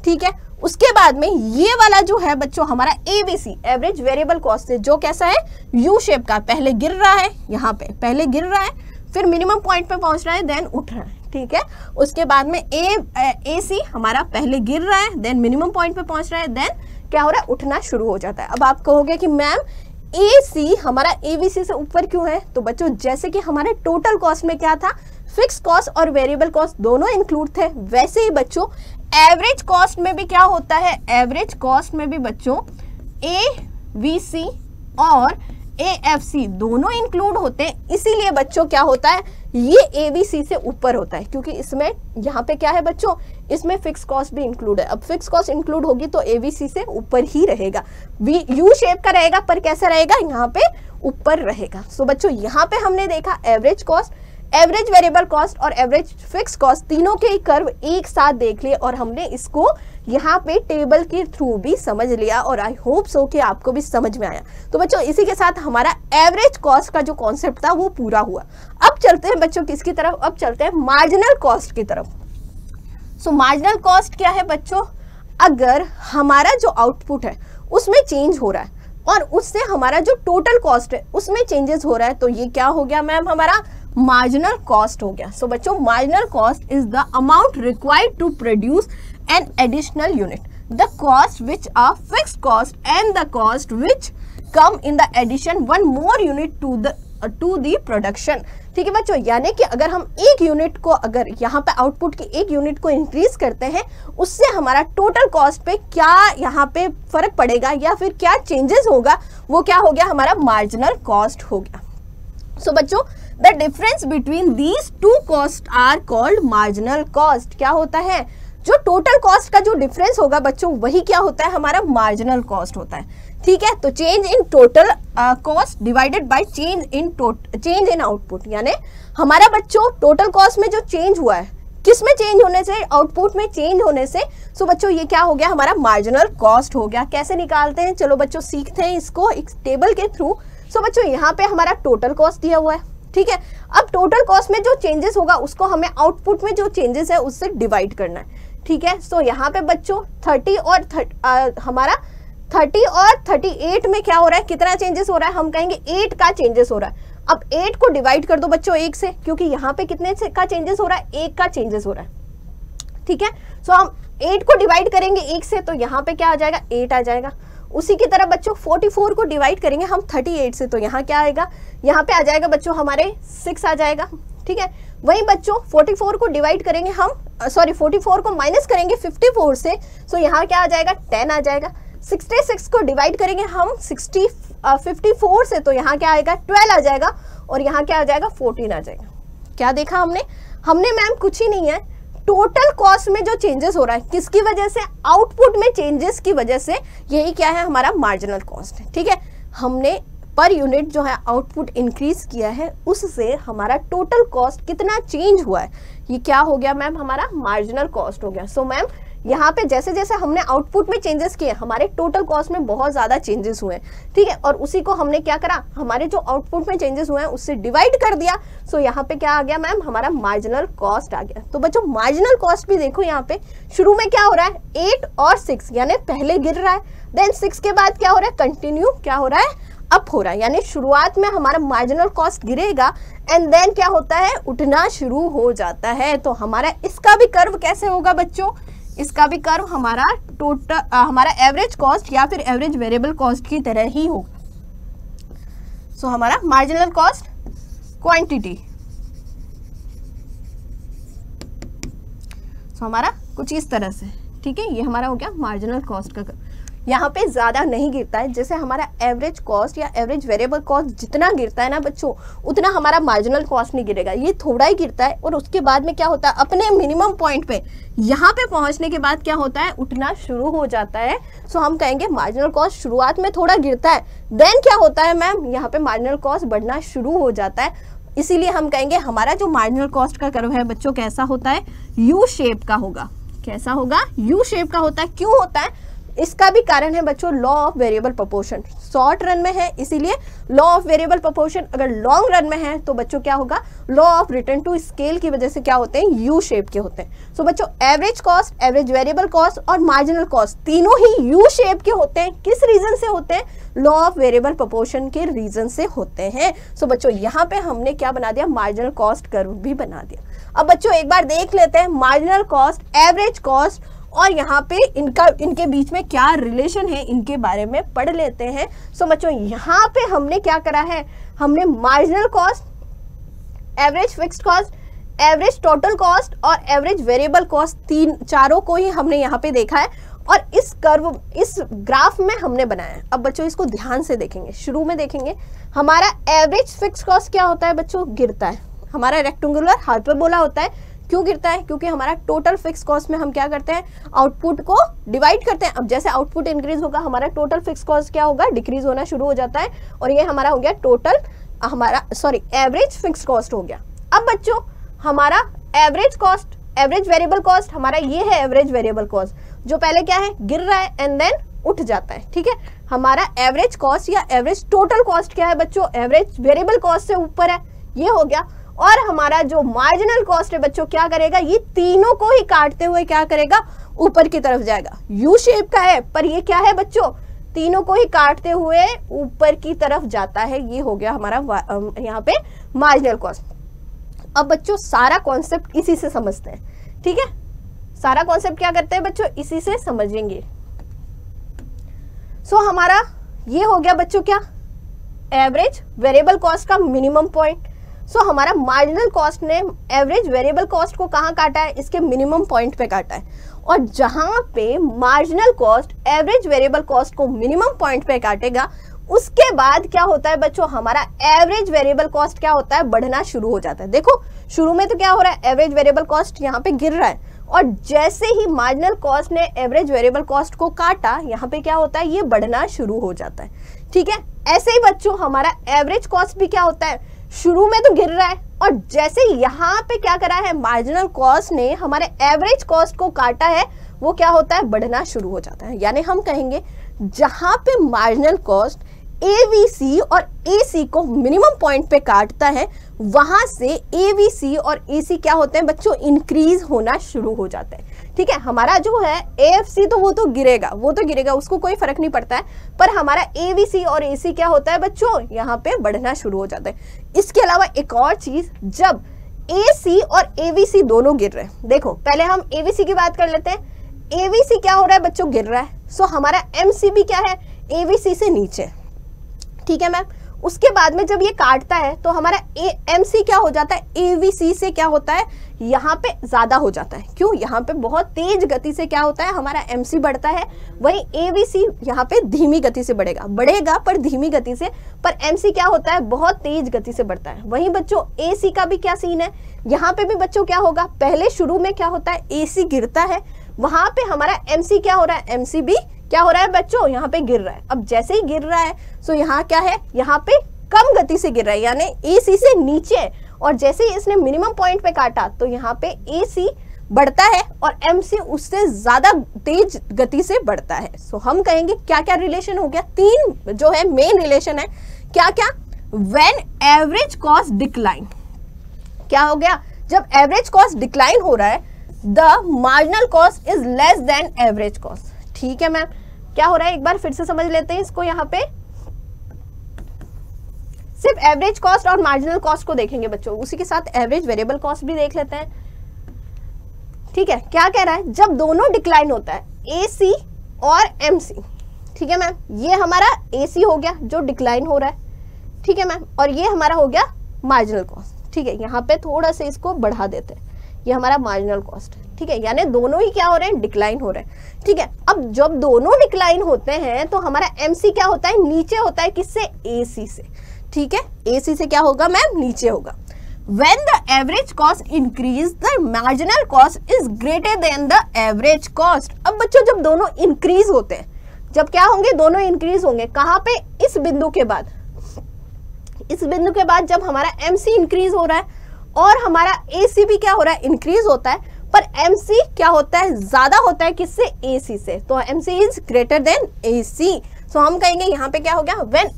ठीक है। उसके बाद में ये वाला जो है बच्चों हमारा एवीसी, एवरेज वेरिएबल कॉस्ट है, जो कैसा है, यू शेप का, पहले गिर रहा है, यहाँ पे पहले गिर रहा है, फिर मिनिमम पॉइंट पे पहुंच रहा है, देन उठ रहा है, ठीक है। उसके बाद में एसी हमारा पहले गिर रहा है, देन मिनिमम पॉइंट पे पहुंच रहा है, देन क्या हो रहा है, उठना शुरू हो जाता है। अब आप कहोगे कि मैम एसी हमारा एवीसी से ऊपर क्यों है, तो बच्चों जैसे कि हमारे टोटल कॉस्ट में क्या था, फिक्स कॉस्ट और वेरिएबल कॉस्ट दोनों इंक्लूड थे, वैसे ही बच्चों एवरेज कॉस्ट में भी क्या होता है, एवरेज कॉस्ट में भी बच्चों ABC और AFC दोनों इंक्लूड होते हैं, इसीलिए बच्चों क्या होता है, ये ABC से ऊपर होता है, क्योंकि इसमें यहाँ पे क्या है बच्चों, इसमें फिक्स कॉस्ट भी इंक्लूड है। अब फिक्स कॉस्ट इंक्लूड होगी तो ABC से ऊपर ही रहेगा, यू शेप का रहेगा, पर कैसा रहेगा, यहाँ पे ऊपर रहेगा। सो बच्चों यहाँ पे हमने देखा average cost, average variable cost और एवरेज फिक्स कॉस्ट तीनों के कर्व एक साथ देख लिए, और हमने इसको यहाँ पे टेबल के थ्रू भी समझ लिया, और आई होप सो कि आपको भी समझ में आया। तो बच्चों इसी के साथ हमारा एवरेज कॉस्ट का जो कॉन्सेप्ट था वो पूरा हुआ। अब चलते हैं बच्चों किसकी तरफ, अब चलते हैं मार्जिनल कॉस्ट की तरफ। सो मार्जिनल कॉस्ट क्या है बच्चों, अगर हमारा जो आउटपुट है उसमें चेंज हो रहा है और उससे हमारा जो टोटल कॉस्ट है उसमें चेंजेस हो रहा है, तो ये क्या हो गया मैम, हमारा मार्जिनल कॉस्ट हो गया। सो बच्चों marginal cost is the amount required to produce an additional unit, the cost which are fixed cost and the cost which come in the addition one more unit to the production. ठीक है बच्चों, यानी कि अगर हम एक unit को, अगर यहाँ पे आउटपुट की एक यूनिट को इंक्रीज करते हैं, उससे हमारा टोटल कॉस्ट पे क्या यहाँ पे फर्क पड़ेगा या फिर क्या चेंजेस होगा, वो क्या हो गया, हमारा मार्जिनल कॉस्ट हो गया। सो बच्चों the difference between these two cost are called marginal cost. क्या होता है, जो टोटल कॉस्ट का जो डिफरेंस होगा बच्चों वही क्या होता है, हमारा मार्जिनल कॉस्ट होता है। ठीक है, तो change in total cost divided by change in output, यानी हमारा बच्चों टोटल कॉस्ट में जो चेंज हुआ है, किस में चेंज होने से, आउटपुट में चेंज होने से। सो बच्चों ये क्या हो गया, हमारा मार्जिनल कॉस्ट हो गया। कैसे निकालते हैं, चलो बच्चों सीखते हैं इसको एक टेबल के थ्रू। सो बच्चों यहाँ पे हमारा टोटल कॉस्ट दिया हुआ है, ठीक है। अब टोटल कॉस्ट में जो चेंजेस होगा उसको हमें आउटपुट में जो चेंजेस है उससे डिवाइड करना है, ठीक है। सो यहाँ पे बच्चों 30 और हमारा 30 और 38 में क्या हो रहा है, कितना चेंजेस हो रहा है, हम कहेंगे 8 का चेंजेस हो रहा है। अब 8 को डिवाइड कर दो बच्चों 1 से, क्योंकि यहाँ पे कितने का चेंजेस हो रहा है, 1 का चेंजेस हो रहा है, ठीक है। सो हम 8 को डिवाइड करेंगे 1 से, तो यहाँ पे क्या आ जाएगा, 8 आ जाएगा। उसी की तरह बच्चों 44 को डिवाइड करेंगे हम 38 से, तो यहाँ क्या आएगा, यहाँ पे आ जाएगा बच्चों हमारे 6 आ जाएगा, ठीक है। वहीं बच्चों 44 को डिवाइड करेंगे हम, 44 को माइनस करेंगे 54 से, सो यहाँ क्या आ जाएगा, 10 आ जाएगा। 66 को डिवाइड करेंगे हम 54 से, तो यहाँ क्या आएगा, 12 आ जाएगा, और यहाँ क्या आ जाएगा, 14 आ जाएगा। क्या देखा हमने मैम कुछ ही नहीं है, टोटल कॉस्ट में जो चेंजेस हो रहा है किसकी वजह से, आउटपुट में चेंजेस की वजह से, यही क्या है, हमारा मार्जिनल कॉस्ट है, ठीक है। हमने पर यूनिट जो है आउटपुट इंक्रीज किया है, उससे हमारा टोटल कॉस्ट कितना चेंज हुआ है, ये क्या हो गया मैम, हमारा मार्जिनल कॉस्ट हो गया। सो मैम यहाँ पे जैसे जैसे हमने आउटपुट में चेंजेस किए, हमारे टोटल कॉस्ट में बहुत ज्यादा चेंजेस हुए, ठीक है। और उसी को हमने क्या करा, हमारे जो आउटपुट में चेंजेस हुए हैं उससे डिवाइड कर दिया। सो यहाँ पे क्या आ गया मैम, हमारा मार्जिनल कॉस्ट आ गया। तो बच्चों मार्जिनल कॉस्ट भी देखो, यहाँ पे शुरू में क्या हो रहा है, 8 और 6, यानी पहले गिर रहा है, देन 6 के बाद क्या हो रहा है, कंटिन्यू क्या हो रहा है, अप हो रहा है। यानी शुरुआत में हमारा मार्जिनल कॉस्ट गिरेगा एंड देन क्या होता है, उठना शुरू हो जाता है। तो हमारा इसका भी कर्व कैसे होगा बच्चों, इसका भी कर्व हमारा हमारा एवरेज कॉस्ट या फिर एवरेज वेरिएबल कॉस्ट की तरह ही होगा। सो हमारा मार्जिनल कॉस्ट क्वांटिटी, सो हमारा कुछ इस तरह से, ठीक है। ये हमारा हो गया मार्जिनल कॉस्ट का कर्व। यहाँ पे ज्यादा नहीं गिरता है, जैसे हमारा एवरेज कॉस्ट या एवरेज वेरिएबल कॉस्ट जितना गिरता है ना बच्चों, उतना हमारा मार्जिनल कॉस्ट नहीं गिरेगा, ये थोड़ा ही गिरता है। और उसके बाद में क्या होता है, अपने मिनिमम पॉइंट पे, यहाँ पे पहुंचने के बाद क्या होता है, उठना शुरू हो जाता है। सो हम कहेंगे मार्जिनल कॉस्ट शुरुआत में थोड़ा गिरता है, देन क्या होता है मैम, यहाँ पे मार्जिनल कॉस्ट बढ़ना शुरू हो जाता है। इसीलिए हम कहेंगे हमारा जो मार्जिनल कॉस्ट का कर्व है बच्चों कैसा होता है, यू शेप का होगा। कैसा होगा, यू शेप का होता है। क्यों होता है, इसका भी कारण है बच्चों law of variable proportion. Short run में है इसीलिए लॉ ऑफ वेरिएबल प्रोपोर्शन, अगर लॉन्ग रन में है तो बच्चों क्या होगा, law of return to scale की वजह से क्या होते हैं, यू शेप के होते हैं। सो बच्चों average cost, average variable cost और मार्जिनल कॉस्ट तीनों ही यू शेप के होते हैं। किस रीजन से होते हैं, लॉ ऑफ वेरिएबल प्रोपोर्शन के रीजन से होते हैं। सो बच्चों यहाँ पे हमने क्या बना दिया, मार्जिनल कॉस्ट कर्व भी बना दिया। अब बच्चों एक बार देख लेते हैं मार्जिनल कॉस्ट, एवरेज कॉस्ट और यहाँ पे इनके बीच में क्या रिलेशन है, इनके बारे में पढ़ लेते हैं। सो बच्चों यहाँ पे हमने क्या करा है, हमने marginal cost, average fixed cost average total cost और एवरेज वेरिएबल कॉस्ट चारों को ही हमने यहाँ पे देखा है और इस कर्व, इस ग्राफ में हमने बनाया है। अब बच्चों इसको ध्यान से देखेंगे, शुरू में देखेंगे हमारा एवरेज फिक्स कॉस्ट क्या होता है बच्चों, गिरता है। हमारा रेक्टेंगुलर हाइपरबोला होता है, क्यों गिरता है, क्योंकि हमारा टोटल फिक्स कॉस्ट में हम क्या करते हैं, आउटपुट को डिवाइड करते हैं। अब जैसे आउटपुट इंक्रीज होगा हमारा टोटल फिक्स कॉस्ट क्या होगा, डिक्रीज होना शुरू हो जाता है और ये हमारा हो गया टोटल, हमारा एवरेज फिक्स कॉस्ट हो गया। अब बच्चों हमारा average cost, average variable cost हमारा ये है एवरेज वेरिएबल कॉस्ट, जो पहले क्या है, गिर रहा है एंड देन उठ जाता है। ठीक है, हमारा एवरेज कॉस्ट या एवरेज टोटल कॉस्ट क्या है बच्चों, एवरेज वेरिएबल कॉस्ट से ऊपर है, ये हो गया। और हमारा जो मार्जिनल कॉस्ट है बच्चों क्या करेगा, ये तीनों को ही काटते हुए क्या करेगा, ऊपर की तरफ जाएगा। यू शेप का है पर ये क्या है बच्चों, तीनों को ही काटते हुए ऊपर की तरफ जाता है। ये हो गया हमारा यहाँ पे मार्जिनल कॉस्ट। अब बच्चों सारा कॉन्सेप्ट इसी से समझते हैं। ठीक है, सारा कॉन्सेप्ट क्या करते हैं बच्चों, इसी से समझेंगे। सो हमारा ये हो गया बच्चों क्या, एवरेज वेरिएबल कॉस्ट का मिनिमम पॉइंट। सो हमारा मार्जिनल कॉस्ट ने एवरेज वेरिएबल कॉस्ट को कहाँ काटा है, इसके मिनिमम पॉइंट पे काटा है। और जहां पे marginal cost average variable cost को मिनिमम पॉइंट पे काटेगा, उसके बाद क्या होता है बच्चों, हमारा एवरेज वेरिएबल कॉस्ट क्या होता है, बढ़ना शुरू हो जाता है। देखो शुरू में तो क्या हो रहा है, एवरेज वेरिएबल कॉस्ट यहाँ पे गिर रहा है और जैसे ही मार्जिनल कॉस्ट ने एवरेज वेरिएबल कॉस्ट को काटा, यहाँ पे क्या होता है, ये बढ़ना शुरू हो जाता है। ठीक है, ऐसे ही बच्चों हमारा एवरेज कॉस्ट भी क्या होता है, शुरू में तो गिर रहा है और जैसे यहाँ पे क्या करा है, मार्जिनल कॉस्ट ने हमारे एवरेज कॉस्ट को काटा है, वो क्या होता है, बढ़ना शुरू हो जाता है। यानी हम कहेंगे जहां पे मार्जिनल कॉस्ट एवीसी और एसी को मिनिमम पॉइंट पे काटता है, वहां से एवीसी और एसी क्या होते हैं बच्चों, इंक्रीज होना शुरू हो जाता है। ठीक है, हमारा जो है एएफसी तो वो तो गिरेगा, उसको कोई फर्क नहीं पड़ता है, पर हमारा एवीसी और एसी क्या होता है बच्चों, यहाँ पे बढ़ना शुरू हो जाता है। इसके अलावा एक और चीज, जब एसी और एवीसी दोनों गिर रहे हैं, देखो पहले हम एवीसी की बात कर लेते हैं। एवीसी क्या हो रहा है बच्चों, गिर रहा है। सो हमारा एमसीबी क्या है, एवीसी से नीचे। ठीक है मैम, उसके बाद में जब ये काटता है तो हमारा एमसी क्या हो जाता है, एवीसी से क्या होता है, यहाँ पे ज्यादा हो जाता है। क्यों, यहाँ पे बहुत तेज गति से क्या होता है, हमारा एमसी बढ़ता है, वहीं एवीसी यहाँ पे धीमी गति से बढ़ेगा पर धीमी गति से, पर एमसी क्या होता है, बहुत तेज गति से बढ़ता है। वहीं बच्चों एसी का भी क्या सीन है, यहाँ पे भी बच्चों क्या होगा, पहले शुरू में क्या होता है, एसी गिरता है, वहां पे हमारा एमसी क्या हो रहा है, एमसी भी क्या हो रहा है बच्चों, यहाँ पे गिर रहा है। अब जैसे ही गिर रहा है सो यहाँ क्या है, यहाँ पे कम गति से गिर रहा है, यानी एसी से नीचे। और जैसे ही इसने मिनिमम पॉइंट पे काटा तो यहाँ पे एसी बढ़ता है और एमसी उससे ज्यादा तेज गति से बढ़ता है। सो हम कहेंगे क्या क्या रिलेशन हो गया, तीन जो है मेन रिलेशन है। क्या क्या, व्हेन एवरेज कॉस्ट डिक्लाइन, क्या हो गया, जब एवरेज कॉस्ट डिक्लाइन हो रहा है, the marginal cost is less than average cost. ठीक है मैम, क्या हो रहा है एक बार फिर से समझ लेते हैं इसको। यहाँ पे सिर्फ एवरेज कॉस्ट और मार्जिनल कॉस्ट को देखेंगे बच्चों, उसी के साथ एवरेज वेरिएबल कॉस्ट भी देख लेते हैं। ठीक है, क्या कह रहा है, जब दोनों डिक्लाइन होता है एसी और एमसी। ठीक है मैम, ये हमारा एसी हो गया जो डिक्लाइन हो रहा है। ठीक है मैम, और ये हमारा हो गया मार्जिनल कॉस्ट। ठीक है, यहाँ पे थोड़ा सा इसको बढ़ा देते हैं, ये हमारा मार्जिनल कॉस्ट है। ठीक है, यानी दोनों ही क्या हो रहे हैं, डिक्लाइन हो रहे हैं। ठीक है, अब जब दोनों डिक्लाइन होते हैं तो हमारा एमसी क्या होता है, नीचे होता है, किससे, एसी से। ठीक है, एसी से क्या होगा मैम, नीचे होगा। When the average cost increase, the marginal cost is greater than the average cost। अब बच्चों जब दोनों इंक्रीज होते हैं, जब क्या होंगे, दोनों इंक्रीज होंगे, कहाँ पे, इस बिंदु के बाद। इस बिंदु के बाद जब हमारा एमसी इंक्रीज हो रहा है और हमारा एसी भी क्या हो रहा है, इंक्रीज होता है, पर एमसी क्या होता है, ज्यादा होता है, किससे, एसी से। तो MC is greater than AC. So हम कहेंगे यहाँ पे क्या हो गया, when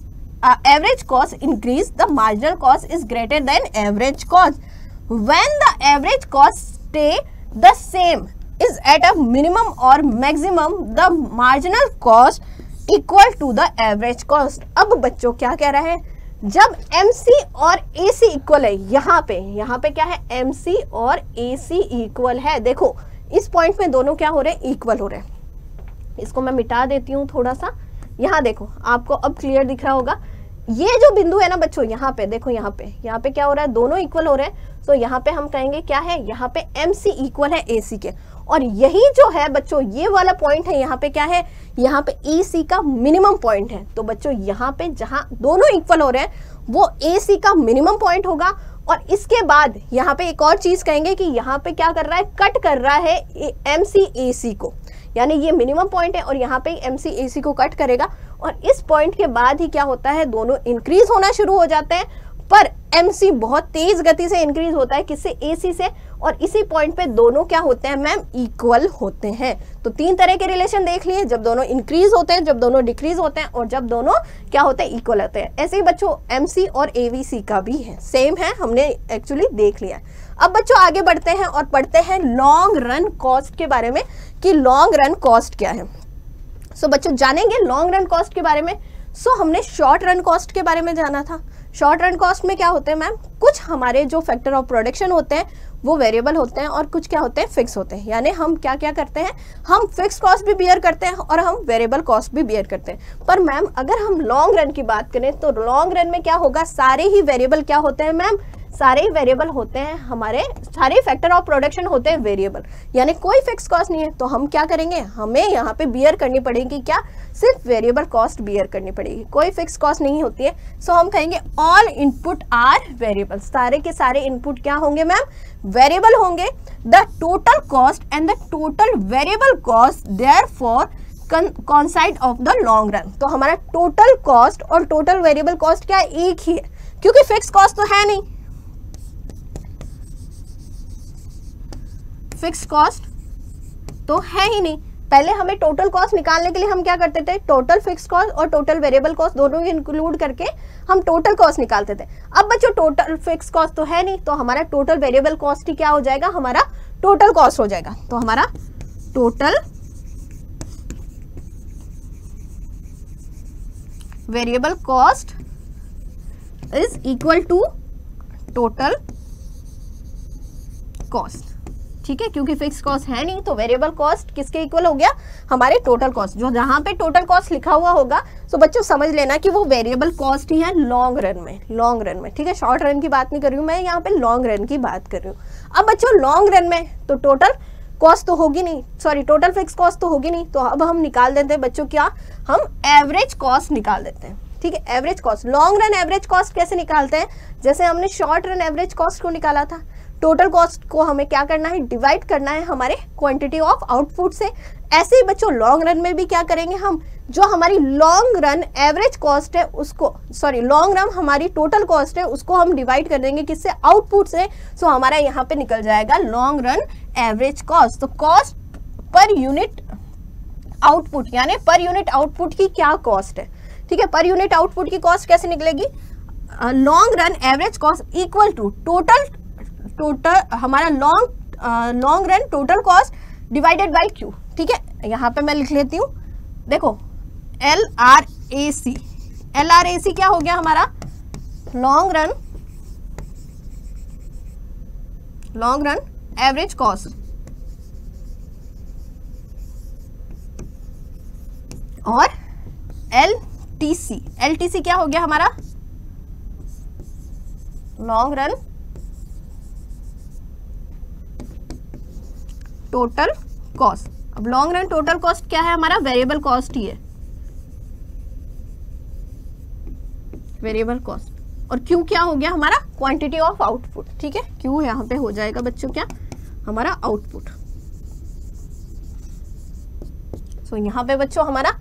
average cost increase, the marginal cost is greater than average cost. When the average cost stay the same, is at a minimum or maximum, the marginal cost equal to the average cost। अब बच्चों क्या कह रहा है, जब MC और AC equal है, यहाँ पे क्या है, MC और AC इक्वल है। देखो इस पॉइंट में दोनों क्या हो रहे हैं, इक्वल हो रहे हैं। इसको मैं मिटा देती हूँ थोड़ा सा, यहाँ देखो आपको अब क्लियर दिख रहा होगा। ये जो बिंदु है ना बच्चों, यहाँ पे देखो, यहाँ पे क्या हो रहा है, दोनों इक्वल हो रहे हैं। तो यहाँ पे हम कहेंगे क्या है, यहाँ पे MC इक्वल है AC के, और यही जो है बच्चों ये वाला पॉइंट है, यहाँ पे क्या है, यहाँ पे AC का मिनिमम पॉइंट है। तो बच्चों यहाँ पे जहाँ दोनों इक्वल हो रहे हैं वो AC का मिनिमम पॉइंट होगा। और इसके बाद यहाँ पे एक और चीज कहेंगे कि यहाँ पे क्या कर रहा है, कट कर रहा है MC AC को, यानी ये मिनिमम पॉइंट है और यहाँ पे MC AC को कट करेगा, और इस पॉइंट के बाद ही क्या होता है, दोनों इंक्रीज होना शुरू हो जाते हैं। पर MC बहुत तेज गति से इंक्रीज होता है, किससे, AC से, और इसी पॉइंट पे दोनों क्या होते हैं मैम, इक्वल होते हैं। तो 3 तरह के रिलेशन देख लिए, जब दोनों इंक्रीज होते हैं, जब दोनों डिक्रीज होते हैं, और जब दोनों क्या होते हैं, इक्वल होते हैं। ऐसे ही बच्चों MC और AVC का भी है, सेम है, हमने एक्चुअली देख लिया है। अब बच्चों आगे बढ़ते हैं और पढ़ते हैं लॉन्ग रन कॉस्ट के बारे में कि लॉन्ग रन कॉस्ट क्या है। सो बच्चों जानेंगे लॉन्ग रन कॉस्ट के बारे में। हमने शॉर्ट रन कॉस्ट के बारे में जाना था। शॉर्ट रन कॉस्ट में क्या होते हैं मैम, कुछ हमारे जो फैक्टर ऑफ प्रोडक्शन होते हैं वो वेरिएबल होते हैं और कुछ क्या होते हैं, फिक्स होते हैं। यानी हम क्या क्या करते हैं, हम फिक्स कॉस्ट भी बियर करते हैं और हम वेरिएबल कॉस्ट भी बियर करते हैं। पर मैम अगर हम लॉन्ग रन की बात करें तो लॉन्ग रन में क्या होगा, सारे ही वेरिएबल क्या होते हैं मैम, सारे ही वेरिएबल होते हैं, हमारे सारे फैक्टर ऑफ प्रोडक्शन होते हैं वेरिएबल, यानी कोई फिक्स कॉस्ट नहीं है। तो हम क्या करेंगे, हमें यहाँ पे बियर करनी पड़ेगी क्या, सिर्फ वेरिएबल कॉस्ट बियर करनी पड़ेगी, कोई फिक्स कॉस्ट नहीं होती है। सो हम कहेंगे ऑल इनपुट आर वेरिएबल, सारे के सारे इनपुट क्या होंगे मैम, वेरिएबल होंगे। The total cost and the total variable cost therefore कॉन्साइड of the long run. तो हमारा टोटल कॉस्ट और टोटल वेरिएबल कॉस्ट क्या एक ही है, क्योंकि फिक्स कॉस्ट तो है नहीं, फिक्स कॉस्ट तो है ही नहीं। पहले हमें टोटल कॉस्ट निकालने के लिए हम क्या करते थे, टोटल फिक्स कॉस्ट और टोटल वेरिएबल कॉस्ट दोनों ही इंक्लूड करके हम टोटल कॉस्ट निकालते थे। अब बच्चों टोटल फिक्स कॉस्ट तो है नहीं, तो हमारा टोटल वेरिएबल कॉस्ट ही क्या हो जाएगा, हमारा टोटल कॉस्ट हो जाएगा। तो हमारा total variable cost is equal to total cost, ठीक है, क्योंकि फिक्स कॉस्ट है नहीं तो वेरिएबल कॉस्ट किसके इक्वल हो गया, हमारे टोटल कॉस्ट। जो जहां पे टोटल कॉस्ट लिखा हुआ होगा तो बच्चों समझ लेना कि वो वेरिएबल कॉस्ट ही है लॉन्ग रन में, लॉन्ग रन में, ठीक है। शॉर्ट रन की बात नहीं कर रही हूँ मैं, यहाँ पे लॉन्ग रन की बात कर रही हूँ। अब बच्चों लॉन्ग रन में तो टोटल कॉस्ट तो होगी नहीं, सॉरी टोटल फिक्स कॉस्ट तो होगी नहीं, तो अब हम निकाल देते हैं बच्चों क्या, हम एवरेज कॉस्ट निकाल देते हैं, ठीक है। Average cost, long run average cost कैसे निकालते हैं, जैसे हमने शॉर्ट रन एवरेज कॉस्ट को निकाला था, टोटल कॉस्ट को हमें क्या करना है, डिवाइड करना है हमारे क्वांटिटी ऑफ आउटपुट से। ऐसे ही बच्चों लॉन्ग रन में भी क्या करेंगे हम, जो हमारी लॉन्ग रन एवरेज कॉस्ट है उसको, सॉरी लॉन्ग रन हमारी टोटल कॉस्ट है उसको हम डिवाइड कर देंगे किससे, आउटपुट से। सो हमारा यहाँ पे निकल जाएगा लॉन्ग रन एवरेज कॉस्ट। तो कॉस्ट पर यूनिट आउटपुट, यानी पर यूनिट आउटपुट की क्या कॉस्ट है, ठीक है। पर यूनिट आउटपुट की कॉस्ट कैसे निकलेगी, long run average cost equal to total हमारा long run total cost divided by Q, ठीक है। यहाँ पे मैं लिख लेती हूँ, देखो LRAC, LRAC क्या हो गया हमारा, लॉन्ग रन एवरेज कॉस्ट, और LTC क्या हो गया हमारा, लॉन्ग रन टोटल कॉस्ट। अब लॉन्ग रन टोटल कॉस्ट क्या है हमारा, वेरिएबल कॉस्ट ही है, वेरिएबल कॉस्ट। और क्यू क्या हो गया हमारा, क्वांटिटी ऑफ आउटपुट, ठीक है। क्यू यहाँ पे हो जाएगा बच्चों क्या, हमारा आउटपुट। सो यहाँ पे बच्चों हमारा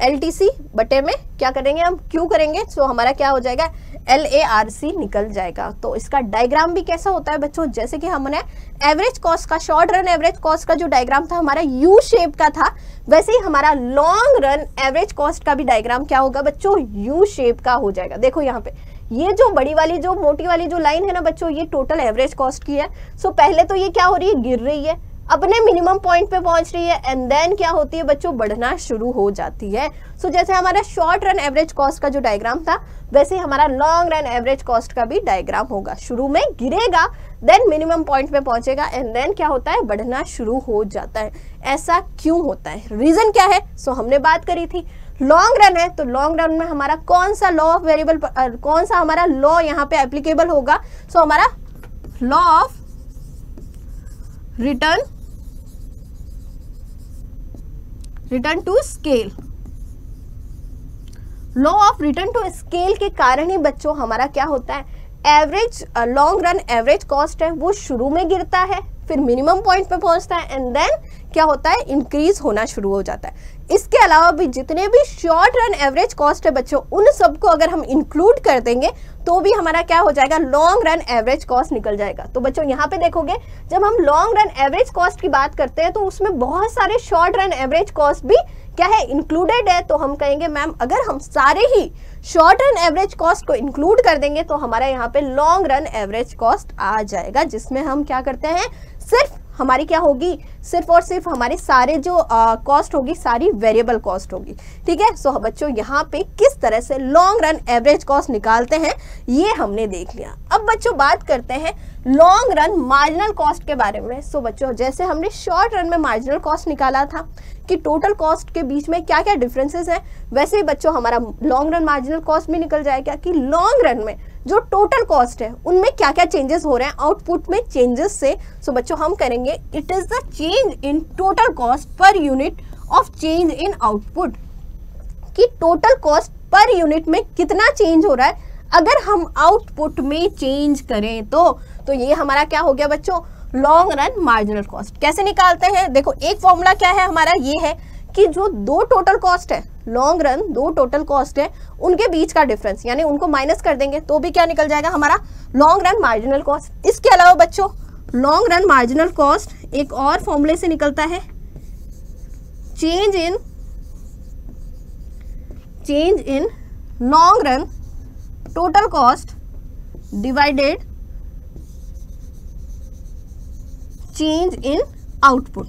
LTC बटे में क्या करेंगे हम, क्यू करेंगे, सो हमारा क्या हो जाएगा, LARC निकल जाएगा। तो इसका डायग्राम भी कैसा होता है बच्चों, जैसे कि हमने एवरेज कॉस्ट का, शॉर्ट रन एवरेज कॉस्ट का जो डायग्राम था हमारा यू शेप का था, वैसे ही हमारा लॉन्ग रन एवरेज कॉस्ट का भी डायग्राम क्या होगा बच्चों, यू शेप का हो जाएगा। देखो यहाँ पे ये जो बड़ी वाली, जो मोटी वाली जो लाइन है ना बच्चों, ये टोटल एवरेज कॉस्ट की है। सो पहले तो ये क्या हो रही है, गिर रही है, अपने मिनिमम पॉइंट पे पहुंच रही है, एंड देन क्या होती है बच्चों, बढ़ना शुरू हो जाती है। सो जैसे हमारा शॉर्ट रन एवरेज कॉस्ट का जो डायग्राम था, वैसे हमारा लॉन्ग रन एवरेज कॉस्ट का भी डायग्राम होगा। शुरू में गिरेगा, देन मिनिमम पॉइंट पे पहुंचेगा, एंड देन क्या होता है, बढ़ना शुरू हो जाता है। ऐसा क्यों होता है, रीजन क्या है, सो हमने बात करी थी। लॉन्ग रन है तो लॉन्ग रन में हमारा कौन सा लॉ ऑफ वेरिएबल, कौन सा हमारा लॉ यहाँ पे एप्लीकेबल होगा, सो हमारा law of return to scale. Law of return to scale के कारण ही बच्चों हमारा क्या होता है, average long run average cost है वो शुरू में गिरता है, फिर मिनिमम पॉइंट पे पहुंचता है एंड देन क्या होता है, इंक्रीज होना शुरू हो जाता है। इसके अलावा भी जितने भी शॉर्ट रन एवरेज कॉस्ट है बच्चों, उन सबको अगर हम इंक्लूड कर देंगे तो भी हमारा क्या हो जाएगा, लॉन्ग रन एवरेज कॉस्ट निकल जाएगा। तो बच्चों यहाँ पे देखोगे जब हम लॉन्ग रन एवरेज कॉस्ट की बात करते हैं तो उसमें बहुत सारे शॉर्ट रन एवरेज कॉस्ट भी क्या है, इंक्लूडेड है। तो हम कहेंगे मैम अगर हम सारे ही शॉर्ट रन एवरेज कॉस्ट को इंक्लूड कर देंगे तो हमारा यहाँ पे लॉन्ग रन एवरेज कॉस्ट आ जाएगा, जिसमें हम क्या करते हैं, सिर्फ हमारी क्या होगी, सिर्फ और सिर्फ हमारे सारे जो कॉस्ट होगी सारी वेरिएबल कॉस्ट होगी। ठीक है, सो बच्चों यहाँ पे किस तरह से लॉन्ग रन एवरेज कॉस्ट निकालते हैं ये हमने देख लिया। अब बच्चों बात करते हैं लॉन्ग रन मार्जिनल कॉस्ट के बारे में। सो बच्चों जैसे हमने शॉर्ट रन में मार्जिनल कॉस्ट निकाला था कि टोटल कॉस्ट के बीच में क्या क्या डिफरेंसेस हैं, वैसे ही बच्चों हमारा लॉन्ग रन मार्जिनल कॉस्ट भी निकल जाएगा कि लॉन्ग रन में जो टोटल कॉस्ट है उनमें क्या क्या चेंजेस हो रहे हैं आउटपुट में चेंजेस से। सो बच्चों हम करेंगे it is the change in total cost per unit of change in output, कि टोटल कॉस्ट पर यूनिट में कितना चेंज हो रहा है अगर हम आउटपुट में चेंज करें तो ये हमारा क्या हो गया बच्चों, लॉन्ग रन मार्जिनल कॉस्ट। कैसे निकालते हैं, देखो एक फॉर्मूला क्या है हमारा, ये है कि जो दो टोटल कॉस्ट है, लॉन्ग रन दो टोटल कॉस्ट है, उनके बीच का डिफरेंस यानी उनको माइनस कर देंगे तो भी क्या निकल जाएगा हमारा, लॉन्ग रन मार्जिनल कॉस्ट। इसके अलावा बच्चों लॉन्ग रन मार्जिनल कॉस्ट एक और फॉर्मूले से निकलता है, change in long run total cost divided change in output.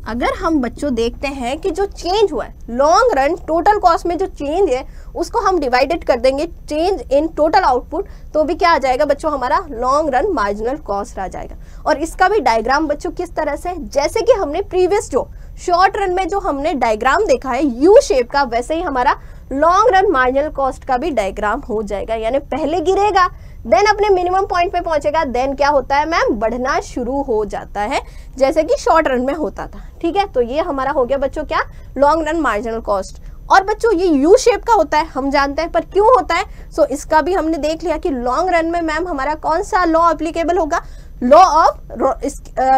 अगर हम बच्चों देखते हैं कि जो चेंज हुआ है लॉन्ग रन टोटल कॉस्ट में, जो चेंज है उसको हम डिवाइडेड कर देंगे चेंज इन टोटल आउटपुट तो भी क्या आ जाएगा बच्चों, हमारा लॉन्ग रन मार्जिनल कॉस्ट आ जाएगा। और इसका भी डायग्राम बच्चों किस तरह से, जैसे कि हमने प्रीवियस जो शॉर्ट रन में जो हमने डायग्राम देखा है यू शेप का, वैसे ही हमारा लॉन्ग रन मार्जिनल कॉस्ट का भी डायग्राम हो जाएगा। यानी पहले गिरेगा देन अपने मिनिमम पॉइंट पे पहुंचेगा, देन क्या होता है मैम, बढ़ना शुरू हो जाता है जैसे कि शॉर्ट रन में होता था। ठीक है, तो ये हमारा हो गया बच्चों क्या, लॉन्ग रन मार्जिनल कॉस्ट। और बच्चों ये यू शेप का होता है हम जानते हैं, पर क्यों होता है, सो इसका भी हमने देख लिया कि लॉन्ग रन में मैम हमारा कौन सा लॉ एप्लीकेबल होगा, law of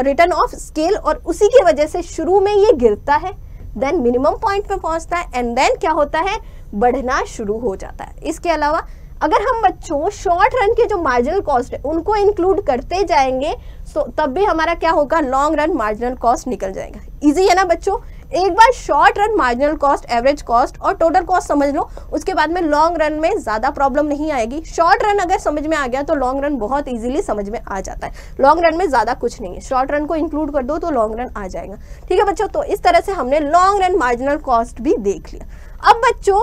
return of scale, और उसी की वजह से शुरू में ये गिरता है देन मिनिमम पॉइंट पे पहुंचता है एंड देन क्या होता है, बढ़ना शुरू हो जाता है। इसके अलावा अगर हम बच्चों शॉर्ट रन के जो मार्जिनल कॉस्ट है उनको इंक्लूड करते जाएंगे तो तब भी हमारा क्या होगा, लॉन्ग रन मार्जिनल कॉस्ट निकल जाएगा। इजी है ना बच्चों, एक बार short run marginal cost, average cost और टोटल कॉस्ट समझ लो, उसके बाद में लॉन्ग रन में ज्यादा प्रॉब्लम नहीं आएगी। शॉर्ट रन अगर समझ में आ गया तो लॉन्ग रन बहुत इजीली समझ में आ जाता है। लॉन्ग रन में ज्यादा कुछ नहीं है, शॉर्ट रन को इंक्लूड कर दो तो लॉन्ग रन आ जाएगा। ठीक है बच्चों, तो इस तरह से हमने लॉन्ग रन मार्जिनल कॉस्ट भी देख लिया। अब बच्चों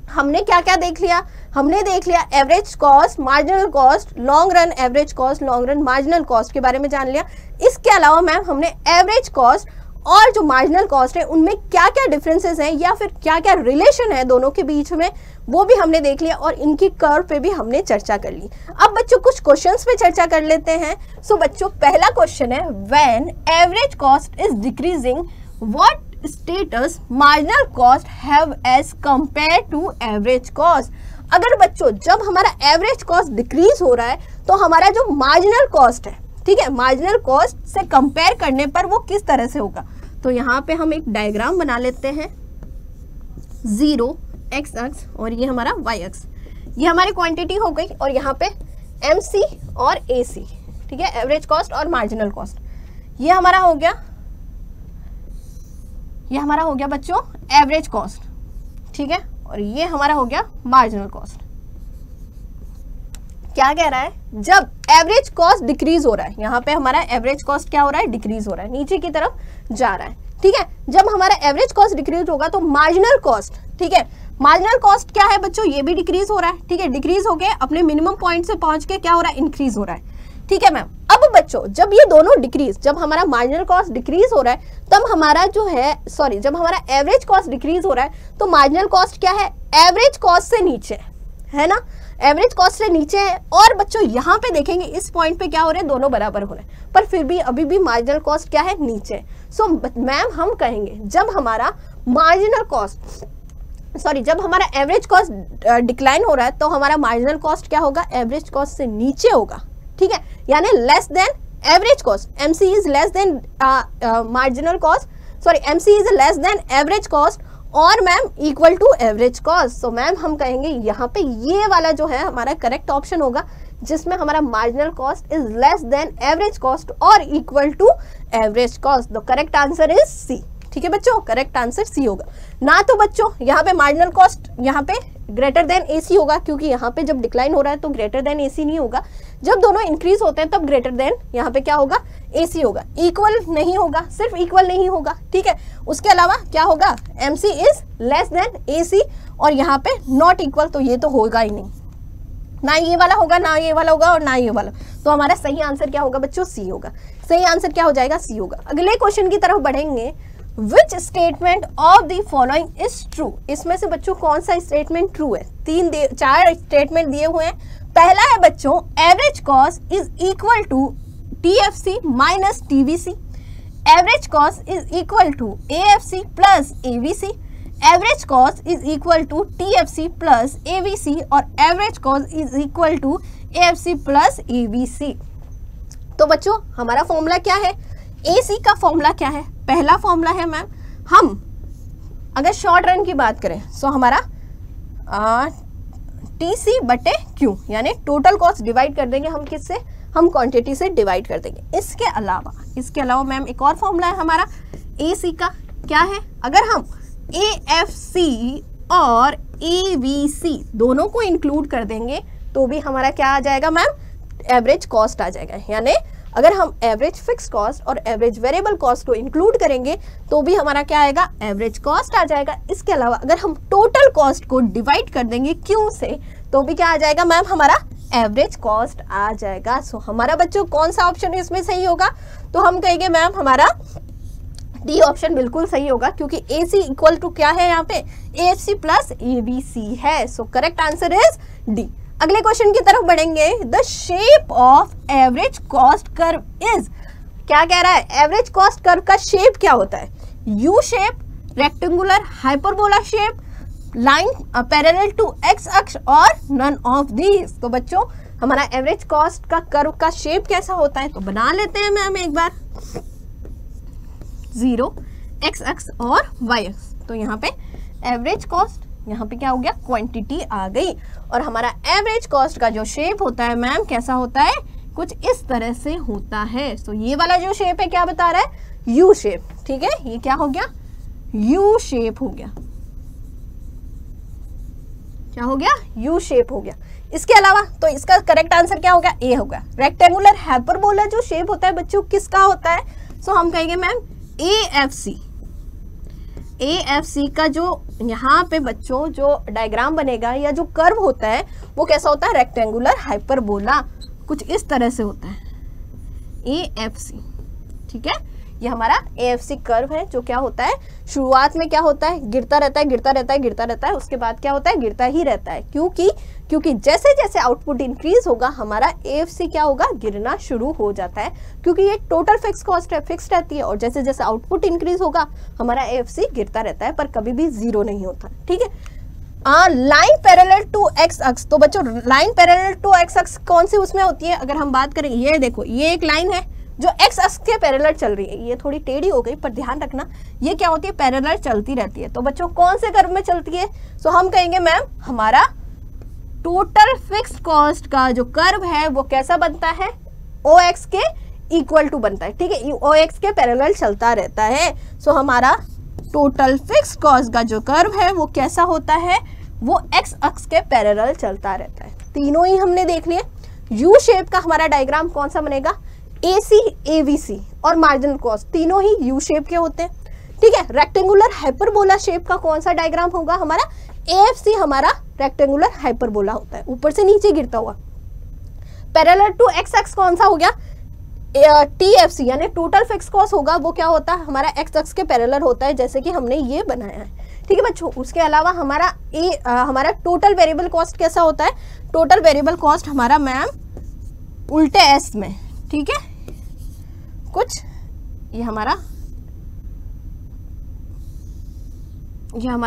हमने क्या क्या देख लिया, हमने देख लिया average cost, marginal cost, long run average cost, long run marginal cost के बारे में जान लिया। इसके अलावा मैम हमने एवरेज कॉस्ट और जो मार्जिनल कॉस्ट है उनमें क्या क्या डिफरेंसेस हैं या फिर क्या क्या रिलेशन है दोनों के बीच में, वो भी हमने देख लिया और इनकी कर्व पे भी हमने चर्चा कर ली। अब बच्चों कुछ क्वेश्चंस पे चर्चा कर लेते हैं। सो बच्चों पहला क्वेश्चन है, when average cost is decreasing what status marginal cost have as compare to average cost. अगर बच्चों जब हमारा एवरेज कॉस्ट डिक्रीज हो रहा है तो हमारा जो मार्जिनल कॉस्ट है, ठीक है, मार्जिनल कॉस्ट से कंपेयर करने पर वो किस तरह से होगा। तो यहाँ पे हम एक डायग्राम बना लेते हैं, 0 x अक्ष और ये हमारा y अक्ष, ये हमारी क्वांटिटी हो गई और यहाँ पे MC और AC, ठीक है, एवरेज कॉस्ट और मार्जिनल कॉस्ट। ये हमारा हो गया, ये हमारा हो गया बच्चों एवरेज कॉस्ट, ठीक है, और ये हमारा हो गया मार्जिनल कॉस्ट। क्या कह रहा है, जब एवरेज कॉस्ट डिक्रीज हो रहा है, यहाँ पे हमारा एवरेज कॉस्ट क्या हो रहा है, डिक्रीज हो रहा है, नीचे की तरफ जा रहा है। ठीक है, जब हमारा एवरेज कॉस्ट डिक्रीज होगा तो मार्जिनल कॉस्ट, ठीक है, मार्जिनल कॉस्ट क्या है बच्चों, ये भी डिक्रीज हो रहा है। ठीक है, डिक्रीज हो गए अपने मिनिमम पॉइंट से पहुंच के क्या हो रहा है, इंक्रीज हो रहा है। ठीक है मैम, अब बच्चों जब ये दोनों डिक्रीज, जब हमारा मार्जिनल कॉस्ट डिक्रीज हो रहा है तब हमारा जो है, सॉरी, जब हमारा एवरेज कॉस्ट डिक्रीज हो रहा है तो मार्जिनल कॉस्ट क्या है, एवरेज कॉस्ट से नीचे है ना। एवरेज कॉस्ट से नीचे है, और बच्चों यहाँ पे देखेंगे इस पॉइंट पे क्या हो रहे हैं, दोनों बराबर हो रहे हैं, पर फिर भी अभी भी मार्जिनल कॉस्ट क्या है, नीचे। सो मैम हम कहेंगे जब हमारा मार्जिनल कॉस्ट जब हमारा एवरेज कॉस्ट डिक्लाइन हो रहा है तो हमारा मार्जिनल कॉस्ट क्या होगा, एवरेज कॉस्ट से नीचे होगा, ठीक है, यानी less than average cost. MC is less than marginal cost, MC is less than average cost और ma'am equal to average cost. So ma'am हम कहेंगे यहाँ पे ये वाला जो है हमारा करेक्ट ऑप्शन होगा, जिसमें हमारा marginal cost is less than average cost और equal to average cost. The correct answer is C. ठीक है बच्चों, करेक्ट आंसर सी होगा। ना तो बच्चों यहाँ पे मार्जिनल कॉस्ट यहाँ पे ग्रेटर देन एसी होगा, क्योंकि यहाँ पे जब डिक्लाइन हो रहा है तो ग्रेटर देन एसी नहीं होगा, जब दोनों इंक्रीज होते हैं तब ग्रेटर देन यहाँ पे क्या होगा, एसी होगा। इक्वल नहीं होगा, सिर्फ इक्वल नहीं होगा, ठीक है। उसके अलावा क्या होगा, MC is less then AC और यहाँ पे नॉट इक्वल, तो ये तो होगा ही नहीं, ना ये वाला होगा, ना ये वाला होगा और ना ये वाला। तो हमारा सही आंसर क्या होगा बच्चों, सी होगा। सही आंसर क्या हो जाएगा, सी होगा। अगले क्वेश्चन की तरफ बढ़ेंगे। Which statement of the following is true? इसमें से बच्चों कौन सा स्टेटमेंट ट्रू है? 4 स्टेटमेंट दिए हुए हैं। पहला है बच्चों, average cost is equal to TFC minus TVC। Average cost is equal to AFC plus AVC। Average cost is equal to TFC plus AVC और average cost is equal to AFC plus AVC। तो बच्चों हमारा formula क्या है, AC का formula क्या है? पहला फॉर्मूला है मैम, हम अगर शॉर्ट रन की बात करें तो हमारा TC बटे Q, यानी टोटल कॉस्ट डिवाइड कर देंगे हम किससे, हम क्वांटिटी से डिवाइड कर देंगे। इसके अलावा मैम एक और फॉर्मूला है हमारा AC का, क्या है, अगर हम AFC और AVC दोनों को इंक्लूड कर देंगे तो भी हमारा क्या आ जाएगा मैम, एवरेज कॉस्ट आ जाएगा। यानी अगर हम एवरेज फिक्स कॉस्ट और एवरेज वेरिएबल कॉस्ट को इंक्लूड करेंगे तो भी हमारा क्या आएगा, एवरेज कॉस्ट आ जाएगा। इसके अलावा अगर हम टोटल कॉस्ट को डिवाइड कर देंगे क्यू से तो भी क्या आ जाएगा मैम, हमारा एवरेज कॉस्ट आ जाएगा। सो हमारा बच्चों कौन सा ऑप्शन इसमें सही होगा, तो हम कहेंगे मैम हमारा डी ऑप्शन बिल्कुल सही होगा, क्योंकि AC इक्वल टू क्या है यहाँ पे, AFC प्लस AVC है। So correct answer is D. अगले क्वेश्चन की तरफ बढ़ेंगे। The shape of average cost curve is, क्या कह रहा है, एवरेज कॉस्ट कर्व का शेप क्या होता है, U shape, rectangular, hyperbola shape, line parallel to X अक्ष और नन ऑफ दीज। तो बच्चों हमारा एवरेज कॉस्ट का कर्व का शेप कैसा होता है, तो बना लेते हैं मैम एक बार, 0 एक्स अक्ष और वाई अक्ष। तो यहाँ पे एवरेज कॉस्ट, यहाँ पे क्या हो गया, क्वांटिटी आ गई, और हमारा एवरेज कॉस्ट का जो शेप होता है मैम कैसा होता है, कुछ इस तरह से होता है। तो ये वाला जो शेप है क्या बता रहा है, यू शेप, ठीक है, ये क्या हो गया, यू शेप हो गया, क्या हो गया, यू शेप हो गया। इसके अलावा तो इसका करेक्ट आंसर क्या होगा, ए होगा। रेक्टेंगुलर हाइपरबोला जो शेप होता है बच्चों किसका होता है, सो हम कहेंगे मैम AFC का जो यहाँ पे बच्चों जो डायग्राम बनेगा या जो कर्व होता है वो कैसा होता है, रेक्टेंगुलर हाइपरबोला, कुछ इस तरह से होता है AFC, ठीक है। ये हमारा AFC कर्व है जो क्या होता है, शुरुआत में क्या होता है, गिरता रहता है, गिरता रहता है, गिरता रहता है, उसके बाद क्या होता है, गिरता ही रहता है, क्योंकि जैसे जैसे आउटपुट इंक्रीज होगा हमारा AFC क्या होगा, गिरना शुरू हो जाता है, क्योंकि ये टोटल फिक्स कॉस्ट है, फिक्स रहती है, और जैसे जैसे आउटपुट इंक्रीज होगा हमारा AFC गिरता रहता है, पर कभी भी 0 नहीं होता, ठीक है। लाइन पैरेलल टू एक्स अक्स, तो बच्चों लाइन पैरेलल टू एक्स अक्स कौन सी उसमें होती है, अगर हम बात करें, ये देखो ये एक लाइन है जो एक्स अक्स के पैरेलल चल रही है, ये थोड़ी टेढ़ी हो गई पर ध्यान रखना ये क्या होती है, पैरेलल चलती रहती है। तो बच्चों कौन से कर्व में चलती है, सो हम कहेंगे मैम हमारा टोटल फिक्स्ड कॉस्ट का जो कर्व है वो कैसा बनता है, OX के इक्वल टू बनता है, ठीक है, OX के पैरेलल चलता रहता है। सो हमारा टोटल फिक्स्ड कॉस्ट का जो कर्व है वो कैसा होता है, वो एक्स अक्स के पैरेलल चलता रहता है। तीनों ही हमने देख लिए। यू शेप का हमारा डायग्राम कौन सा बनेगा, AC, AVC और मार्जिनल कॉस्ट तीनों ही यू शेप के होते हैं, ठीक है। रेक्टेंगुलर हाइपरबोला शेप का कौन सा डायग्राम होगा, हमारा AFC हमारा रेक्टेंगुलर हाइपरबोला होता है, ऊपर से नीचे गिरता हुआ। पैरेलल टू एक्स अक्स कौन सा हो गया, TFC यानी टोटल फिक्स कॉस्ट होगा, वो क्या होता है, हमारा एक्स अक्स के पैरेलल होता है, जैसे कि हमने ये बनाया है, ठीक है बच्चों। उसके अलावा हमारा टोटल वेरिएबल कॉस्ट कैसा होता है? टोटल वेरिएबल कॉस्ट हमारा मैम उल्टे एस में, ठीक है, कुछ ये हमारा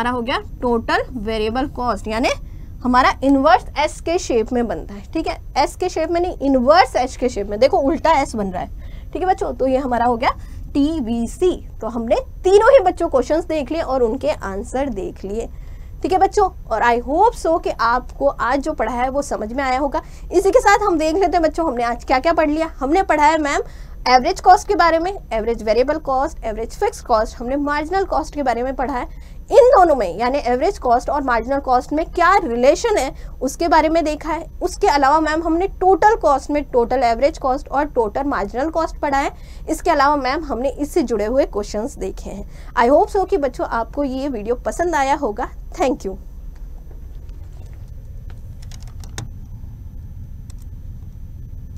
हो गया टोटल वेरिएबल कॉस्ट, यानी हमारा इनवर्स एस के शेप में बनता है, ठीक है, एस के शेप में नहीं, इनवर्स एस के शेप में, देखो उल्टा एस बन रहा है, ठीक है बच्चों। तो ये हमारा हो गया TVC। तो हमने तीनों ही बच्चों क्वेश्चंस देख लिए और उनके आंसर देख लिए, ठीक है बच्चों। और आई होप सो कि आपको आज जो पढ़ा है वो समझ में आया होगा। इसी के साथ हम देख लेते हैं बच्चों हमने आज क्या क्या पढ़ लिया। हमने पढ़ा है मैम एवरेज कॉस्ट के बारे में, average variable cost, average fix cost, हमने मार्जिनल कॉस्ट के बारे में पढ़ा है। इन दोनों में यानी एवरेज कॉस्ट और मार्जिनल कॉस्ट में क्या रिलेशन है उसके बारे में देखा है। उसके अलावा मैम हमने टोटल कॉस्ट में टोटल एवरेज कॉस्ट और टोटल मार्जिनल कॉस्ट पढ़ा है। इसके अलावा मैम हमने इससे जुड़े हुए क्वेश्चंस देखे हैं। आई होप सो कि बच्चों आपको ये वीडियो पसंद आया होगा। Thank you.